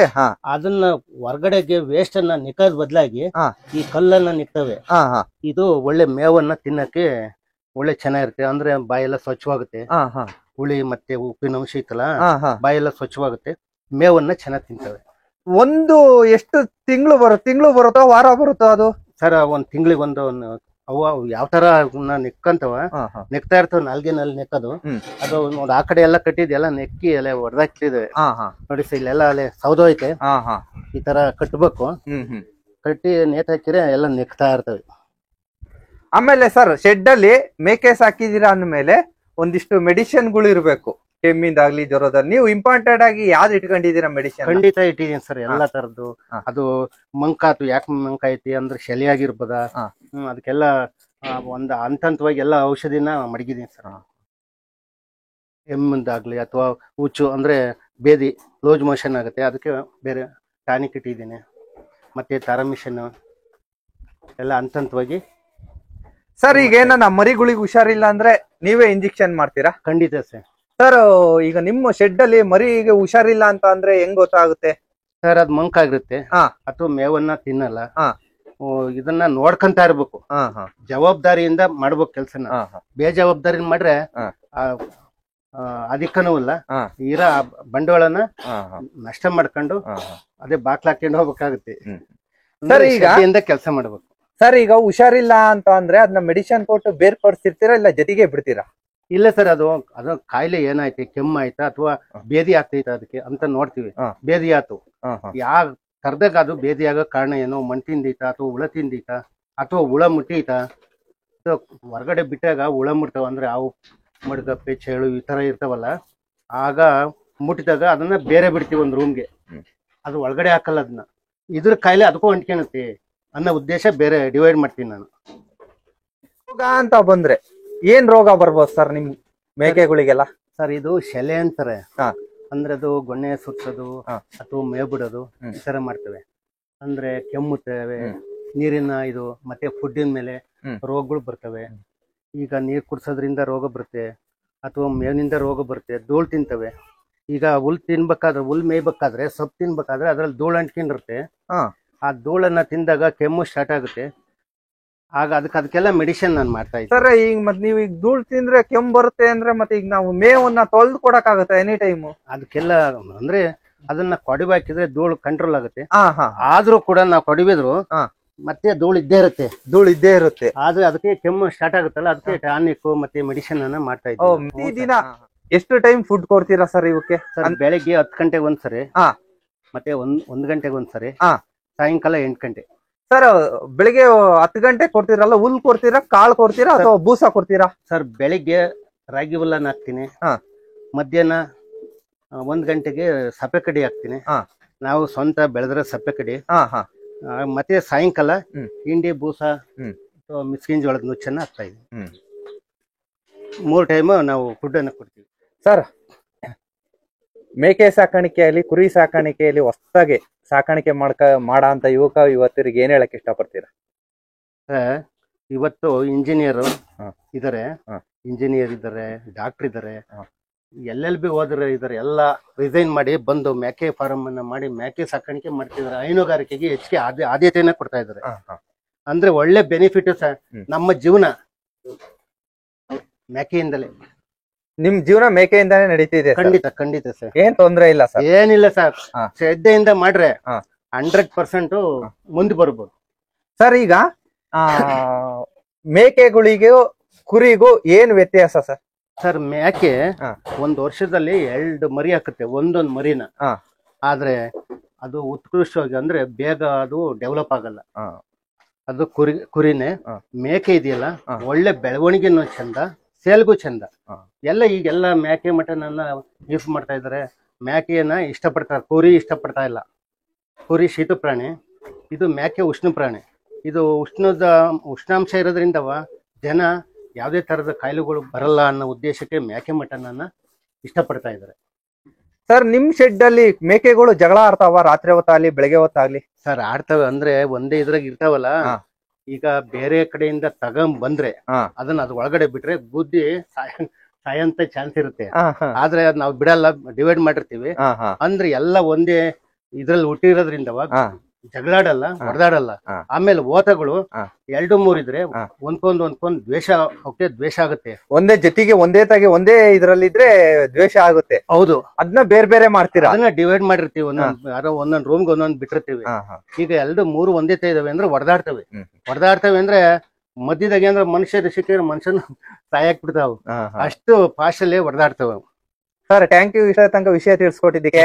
ಅದನ್ನ ಹೊರಗಡೆಗೆ ವೇಸ್ಟ್ ಅನ್ನ ನಿಕ್ಕೋದ್ ಬದಲಾಗಿ ಈ ಕಲ್ಲನ್ನ ನಿಕ್ತವೆ. ಇದು ಒಳ್ಳೆ ಮೇವನ್ನ ತಿನ್ನಕ್ಕೆ ಒಳ್ಳೆ ಚೆನ್ನಾಗಿರುತ್ತೆ. ಅಂದ್ರೆ ಬಾಯೆಲ್ಲ ಸ್ವಚ್ಛವಾಗುತ್ತೆ. ಹುಳಿ ಮತ್ತೆ ಉಪ್ಪಿನ ಅಂಶ ಐತಲ್ಲ, ಬಾಯೆಲ್ಲ ಸ್ವಚ್ಛವಾಗುತ್ತೆ, ಮೇವನ್ನ ಚೆನ್ನಾಗಿ ತಿಂತವೆ. ಒಂದು ಎಷ್ಟು ತಿಂಗಳು ಬರುತ್ತೋ ವಾರ ಬರುತ್ತೋ ಅದು? ಸರ್ ಒಂದ್ ತಿಂಗಳಿಗೆ ಅವು ಯಾವ ತರ ನೆಕ್ಕಂತವ ನೆಕ್ತಾ ಇರ್ತಾವ ನಾಲ್ಗೆನಲ್ಲಿ ನೆಕ್ಕದು. ಅದು ನೋಡಿ ಆ ಕಡೆ ಎಲ್ಲ ಕಟ್ಟಿದ್ ಎಲ್ಲ ನೆಕ್ಕಿ ಎಲ್ಲ ಹೊಡೆದಾಕ್ತಿದ್ದೇವೆ ನೋಡಿ ಸರ್, ಇಲ್ಲೆಲ್ಲ ಅಲ್ಲೇ ಸೌದು ಐತೆ. ಈ ತರ ಕಟ್ಬೇಕು, ಕಟ್ಟಿ ನೇತ್ ಹಾಕಿದ್ರೆ ಎಲ್ಲ ನೆಕ್ತಾ ಇರ್ತವೆ. ಆಮೇಲೆ ಸರ್ ಶೆಡ್ ಅಲ್ಲಿ ಮೇಕೆ ಸಾಕಿದೀರಾ ಅಂದ್ಮೇಲೆ ಒಂದಿಷ್ಟು ಮೆಡಿಸಿನ್ಗಳು ಇರ್ಬೇಕು, ಕೆಮ್ಮಿಂದಾಗ್ಲಿ ಜ್ವರದಲ್ಲಿ. ನೀವು ಇಂಪಾರ್ಟೆಂಟ್ ಆಗಿ ಯಾವ್ದು ಇಟ್ಕೊಂಡಿದೀರಾ ಮೆಡಿಸಿನ್? ಖಂಡಿತ ಇಟ್ಟಿದೀನಿ ಸರ್, ಎಲ್ಲಾ ತರದ್ದು. ಅದು ಮಂಕಾತು ಯಾಕೆ ಮಂಕ ಐತಿ ಅಂದ್ರೆ ಶಲಿ ಆಗಿರ್ಬೋದ, ಅದಕ್ಕೆಲ್ಲ ಒಂದ್ ಹಂತವಾಗಿ ಎಲ್ಲ ಔಷಧಿನ ಮಡಗಿದೀನಿ ಸರ್. ಎಮ್ಮಂದಾಗ್ಲಿ ಅಥವಾ ಹುಚ್ಚು ಅಂದ್ರೆ ಬೇದಿ ಲೂಸ್ ಮೋಷನ್ ಆಗುತ್ತೆ, ಅದಕ್ಕೆ ಬೇರೆ ಟಾನಿಕ್ ಇಟ್ಟಿದ್ದೀನಿ. ಮತ್ತೆ ತಾರಮಿಷನ್ ಎಲ್ಲ ಹಂತವಾಗಿ. ಸರ್ ಈಗ ಏನ ಮರಿಗಳಿಗೆ ಹುಷಾರಿಲ್ಲ ಅಂದ್ರೆ ನೀವೇ ಇಂಜೆಕ್ಷನ್ ಮಾಡ್ತೀರಾ? ಖಂಡಿತ ಸರ್. ಸರ್ ಈಗ ನಿಮ್ಮ ಶೆಡ್ ಅಲ್ಲಿ ಮರಿಗೆ ಹುಷಾರಿಲ್ಲ ಅಂತ ಅಂದ್ರೆ ಹೆಂಗ್ ಗೊತ್ತಾಗುತ್ತೆ ಸರ್? ಅದ್ ಮಂಕಾಗಿರುತ್ತೆ ಅಥವಾ ಮೇವನ್ನ ತಿನ್ನಲ್ಲ, ಇದನ್ನ ನೋಡ್ಕೊಂತ ಇರ್ಬೇಕು, ಜವಾಬ್ದಾರಿಯಿಂದ ಮಾಡ್ಬೇಕು ಕೆಲ್ಸನ. ಬೇಜವಾಬ್ದಾರಿ ಮಾಡ್ರೆ ಅದಕ್ಕನೂ ಇಲ್ಲ, ಇರೋ ಬಂಡವಾಳನ ನಷ್ಟ ಮಾಡ್ಕೊಂಡು ಅದೇ ಬಾಕ್ಲ ಹಾಕೊಂಡು ಹೋಗ್ಬೇಕಾಗುತ್ತೆ. ಸರ್ ಈಗ ಕೆಲಸ ಮಾಡ್ಬೇಕು. ಸರ್ ಈಗ ಹುಷಾರಿಲ್ಲ ಅಂತ ಅಂದ್ರೆ ಅದನ್ನ ಮೆಡಿಸಿನ್ ಕೊಟ್ಟು ಬೇರ್ಪಡಿಸಿರ್ತೀರಾ ಇಲ್ಲ ಜೊತೆಗೆ ಬಿಡ್ತೀರಾ? ಇಲ್ಲ ಸರ್, ಅದು ಕಾಯಿಲೆ ಏನಾಯ್ತು, ಕೆಮ್ಮು ಆಯ್ತಾ ಅಥವಾ ಬೇದಿ ಆಗ್ತೈತ ಅದಕ್ಕೆ ಅಂತ ನೋಡ್ತೀವಿ. ಬೇದಿ ಆತು ಯಾವ ಕರ್ದಾಗ ಅದು ಬೇದಿ ಆಗೋ ಕಾರಣ ಏನು? ಮಣ್ ತಿಂದೈತ ಅಥವಾ ಹುಳ ತಿಂದೈತ ಅಥವಾ ಹುಳ ಮುಟ್ಟೈತ? ಹೊರಗಡೆ ಬಿಟ್ಟಾಗ ಹುಳ ಮುಟ್ತಾವ ಅಂದ್ರೆ ಅವು ಮಡ್ಗಪ್ಪೆ ಚೇಳು ಈ ತರ ಇರ್ತಾವಲ್ಲ, ಆಗ ಮುಟ್ಟಿದಾಗ ಅದನ್ನ ಬೇರೆ ಬಿಡ್ತೀವಿ ಒಂದ್ ರೂಮ್ಗೆ, ಅದು ಒಳಗಡೆ ಹಾಕಲ್ಲ. ಅದನ್ನ ಇದ್ರ ಕಾಯಿಲೆ ಅದಕ್ಕೂ ಅಂಟ್ಕೊಳುತ್ತೆ ಅನ್ನೋ ಉದ್ದೇಶ ಬೇರೆ ಡಿವೈಡ್ ಮಾಡ್ತೀನಿ ನಾನು. ರೋಗ ಅಂತ ಬಂದ್ರೆ ಏನ್ ರೋಗ ಬರ್ಬೋದು ಸರ್ ನಿಮ್ ಮೇಕೆಗಳಿಗೆಲ್ಲ? ಸರ್ ಇದು ಶೆಲೆ ಅಂತಾರೆ, ಅಂದ್ರೆ ಅದು ಗೊಣ್ಣೆ ಸುತ್ತೋದು ಅಥವಾ ಮೇವ್ ಬಿಡೋದು ಈ ತರ ಮಾಡ್ತೇವೆ. ಅಂದ್ರೆ ಕೆಮ್ಮುತ್ತೇವೆ, ನೀರಿನ ಇದು ಮತ್ತೆ ಫುಡ್ಡಿನ ಮೇಲೆ ರೋಗಗಳು ಬರ್ತವೆ. ಈಗ ನೀರ್ ಕುಡ್ಸೋದ್ರಿಂದ ರೋಗ ಬರುತ್ತೆ ಅಥವಾ ಮೇವಿನಿಂದ ರೋಗ ಬರುತ್ತೆ. ಧೂಳ್ ತಿಂತವೆ. ಈಗ ಹುಲ್ ತಿನ್ಬೇಕಾದ್ರೆ, ಹುಲ್ ಮೇಯ್ಬೇಕಾದ್ರೆ, ಸೊಪ್ಪು ತಿನ್ಬೇಕಾದ್ರೆ ಅದ್ರಲ್ಲಿ ಧೂಳು ಅಂಟ್ಕೊಂಡಿರುತ್ತೆ. ಆ ಧೂಳನ್ನ ತಿಂದಾಗ ಕೆಮ್ಮು ಸ್ಟಾರ್ಟ್ ಆಗುತ್ತೆ. ಆಗ ಅದಕ್ಕೆಲ್ಲ ಮೆಡಿಸಿನ್ ನಾನು ಮಾಡ್ತಾ ಇದ್ದೀನಿ. ಸರ್ ಈಗ ಮತ್ತೆ ನೀವು ಈಗ ಧೂಳ್ ತಿಂದ್ರೆ ಕೆಮ್ಮು ಬರುತ್ತೆ ಅಂದ್ರೆ ಮತ್ತೆ ಈಗ ನಾವು ಮೇವನ್ನ ತೊಳೆದು ಕೊಡಕ್ ಆಗುತ್ತೆ ಎನಿ ಟೈಮ್? ಅದಕ್ಕೆಲ್ಲ ಅಂದ್ರೆ ಅದನ್ನ ಕೊಡಿಬ ಹಾಕಿದ್ರೆ ಧೂಳು ಕಂಟ್ರೋಲ್ ಆಗುತ್ತೆ. ಆದ್ರೂ ಕೂಡ ನಾವು ಕೊಡಿಬಿದ್ರು ಮತ್ತೆ ಧೂಳು ಇದ್ದೇ ಇರುತ್ತೆ. ಆದ್ರೆ ಅದಕ್ಕೆ ಕೆಮ್ಮು ಸ್ಟಾರ್ಟ್ ಆಗುತ್ತಲ್ಲ, ಅದಕ್ಕೆ ಟಾನಿಕ್ ಮತ್ತೆ ಮೆಡಿಸಿನ್ ಅನ್ನ ಮಾಡ್ತಾ ಇದ್ದೀನಿ. ಈ ದಿನ ಎಷ್ಟು ಟೈಮ್ ಫುಡ್ ಕೊಡ್ತೀರಾ ಸರ್ ಇವಕ್ಕೆ? ಸರ್ ಬೆಳಗ್ಗೆ 10 ಗಂಟೆಗೆ ಒಂದ್ಸರಿ, ಮತ್ತೆ 1 ಗಂಟೆಗೆ ಒಂದ್ಸರಿ, ಸಾಯಂಕಾಲ 8 ಗಂಟೆ. ಸರ್ ಬೆಳಿಗ್ಗೆ 10 ಗಂಟೆ ಕೊಡ್ತೀರಲ್ಲ, ಹುಲ್ ಕೊಡ್ತೀರಾ, ಕಾಳು ಕೊಡ್ತೀರಾ ಅಥವಾ ಬೂಸ ಕೊಡ್ತೀರಾ? ಸರ್ ಬೆಳಿಗ್ಗೆ ರಾಗಿ ಹುಲ್ಲನ್ನ ಹಾಕ್ತೀನಿ, ಮಧ್ಯಾಹ್ನ 1 ಗಂಟೆಗೆ ಸಪ್ಪೆ ಕಡಿ ಹಾಕ್ತೀನಿ, ನಾವು ಸ್ವಂತ ಬೆಳೆದ್ರೆ ಸಪ್ಪೆ ಕಡಿ. ಮತ್ತೆ ಸಾಯಂಕಾಲ ಹಿಂಡಿ ಬೂಸ ಮಿಸ್ಕಿನ್ ಜೋಳದ ನುಚ್ಚನ್ನ ಹಾಕ್ತಾ ಇದೀವಿ. 3 ಟೈಮ್ ನಾವು ಫುಡ್ ಅನ್ನ ಕೊಡ್ತೀವಿ. ಸರ್ ಮೇಕೆ ಸಾಕಾಣಿಕೆಯಲ್ಲಿ, ಕುರಿ ಸಾಕಾಣಿಕೆಯಲ್ಲಿ ಹೊಸದಾಗಿ ಸಾಕಾಣಿಕೆ ಮಾಡೋ ಅಂತ ಯುವಕರಿಗೆ ಏನ್ ಹೇಳಕ್ ಇಷ್ಟಪಡ್ತೀರಾ? ಇವತ್ತು ಇಂಜಿನಿಯರ್ ಇದಾರೆ, ಡಾಕ್ಟರ್ ಇದಾರೆ, LLB ಹೋದ್ರೆ ಇದಾರೆ, ಎಲ್ಲ ರಿಸೈನ್ ಮಾಡಿ ಬಂದು ಮೇಕೆ ಫಾರ್ಮ್ ಅನ್ನ ಮಾಡಿ ಮೇಕೆ ಸಾಕಾಣಿಕೆ ಮಾಡ್ತಿದಾರೆ. ಹೈನುಗಾರಿಕೆಗೆ ಹೆಚ್ಚಿಗೆ ಆದ್ಯತೆಯನ್ನ ಕೊಡ್ತಾ ಇದಾರೆ. ಅಂದ್ರೆ ಒಳ್ಳೆ ಬೆನಿಫಿಟ್ ನಮ್ಮ ಜೀವನ ಮೇಕೆಯಿಂದಲೇ. ನಿಮ್ ಜೀವನ ಮೇಕೆಯಿಂದಾನೇ ನಡೀತಿದೆ? ಖಂಡಿತ ಸರ್, ಏನ್ ತೊಂದ್ರೆ ಇಲ್ಲ ಸರ್? ಏನಿಲ್ಲ ಸರ್, ಶ್ರದ್ಧೆಯಿಂದ ಮಾಡ್ರೆ 100% ಮುಂದೆ ಬರ್ಬೋದು. ಸರ್ ಈಗ ಮೇಕೆಗಳಿಗೂ ಕುರಿಗೂ ಏನ್ ವ್ಯತ್ಯಾಸ ಸರ್? ಸರ್ ಮೇಕೆ 1 ವರ್ಷದಲ್ಲಿ 2 ಮರಿ ಹಾಕುತ್ತೆ, ಒಂದೊಂದು ಮರಿನ. ಆದ್ರೆ ಅದು ಉತ್ಕೃಷ್ಟವಾಗಿ ಅಂದ್ರೆ ಬೇಗ ಅದು ಡೆವಲಪ್ ಆಗಲ್ಲ. ಅದು ಕುರಿನೇ. ಮೇಕೆ ಇದೆಯಲ್ಲ, ಒಳ್ಳೆ ಬೆಳವಣಿಗೆನೂ ಚಂದ, ಸೇಲ್ಗೂ ಚಂದ. ಎಲ್ಲ ಈಗೆಲ್ಲ ಮೇಕೆ ಮಟನ್ ಅನ್ನ ಯೂಸ್ ಮಾಡ್ತಾ ಇದಾರೆ. ಮೇಕೆಯನ್ನ ಇಷ್ಟಪಡ್ತಾರೆ, ಕುರಿ ಇಷ್ಟಪಡ್ತಾ ಇಲ್ಲ. ಕುರಿ ಶೀತ ಪ್ರಾಣಿ, ಇದು ಮೇಕೆ ಉಷ್ಣ ಪ್ರಾಣಿ. ಇದು ಉಷ್ಣಾಂಶ ಇರೋದ್ರಿಂದವ ಜನ ಯಾವುದೇ ತರದ ಕಾಯಿಲೆಗಳು ಬರಲ್ಲ ಅನ್ನೋ ಉದ್ದೇಶಕ್ಕೆ ಮೇಕೆ ಮಟನ್ ಅನ್ನ ಇಷ್ಟಪಡ್ತಾ ಇದಾರೆ. ಸರ್ ನಿಮ್ ಶೆಡ್ ಅಲ್ಲಿ ಮೇಕೆಗಳು ಜಗಳ ಆಡ್ತಾವ ರಾತ್ರಿ ಹೊತ್ತಾಗ್ಲಿ ಬೆಳಗ್ಗೆ ಹೊತ್ತಾಗ್ಲಿ? ಸರ್ ಆಡ್ತವೆ, ಅಂದ್ರೆ ಒಂದೇ ಇದ್ರಾಗ ಇರ್ತಾವಲ್ಲ. ಈಗ ಬೇರೆ ಕಡೆಯಿಂದ ಬಂದ್ರೆ ಅದನ್ನ ಅದು ಒಳಗಡೆ ಬಿಟ್ರೆ ಬುದ್ಧಿ ಸಾಯಂತ ಚಾನ್ಸ್ ಇರುತ್ತೆ. ಆದ್ರೆ ನಾವು ಬಿಡಲ್ಲ, ಡಿವೈಡ್ ಮಾಡಿರ್ತೀವಿ. ಅಂದ್ರೆ ಎಲ್ಲ ಒಂದೇ ಇದ್ರಲ್ಲಿ ಹುಟ್ಟಿರೋದ್ರಿಂದ ಜಗಳಾಡಲ್ಲ, ಹೊಡೆದಾಡಲ್ಲ. ಹಾ. ಆಮೇಲೆ ಓತಗಳು ಹಾ. 2-3 ಇದ್ರೆ ಹಾ. ಒಂದ್ಕೊಂದ್ ದ್ವೇಷ ಆಗುತ್ತೆ. ಒಂದೇ ಜೊತೆಗೆ ಒಂದೇ ತಾಗಿ ಒಂದೇ ಇದ್ರಲ್ಲಿದ್ರೆ ದ್ವೇಷ ಆಗುತ್ತೆ. ಹೌದು, ಅದನ್ನ ಬೇರೆ ಬೇರೆ ಮಾಡ್ತೀರಾ? ಅದನ್ನ ಡಿವೈಡ್ ಮಾಡಿರ್ತೀವಿ. ಒಂದೊಂದ್ ರೂಮ್ಗೆ ಒಂದೊಂದ್ ಬಿಟ್ಟಿರ್ತೀವಿ. ಈಗ 2-3 ಒಂದೇ ತ ಇದಾವೆ ಅಂದ್ರೆ ಹೊಡೆದಾಡ್ತವೆ ಅಂದ್ರೆ ಮಧ್ಯದಾಗೆ ಅಂದ್ರೆ ಮನುಷ್ಯರು ಸಿಕ್ಕಿದ್ರೆ ಮನುಷ್ಯನ ಸಾಯಕ್ ಬಿಡ್ತಾವ. ಅಷ್ಟು ಪಾಶಲ್ಲೇ ಹೊಡೆದಾಡ್ತವೆ. Sir thank you. ಇಷ್ಟ ತನಕ ವಿಷಯ ತಿಳಿಸ್ಕೊಟ್ಟಿದ್ದಕ್ಕೆ.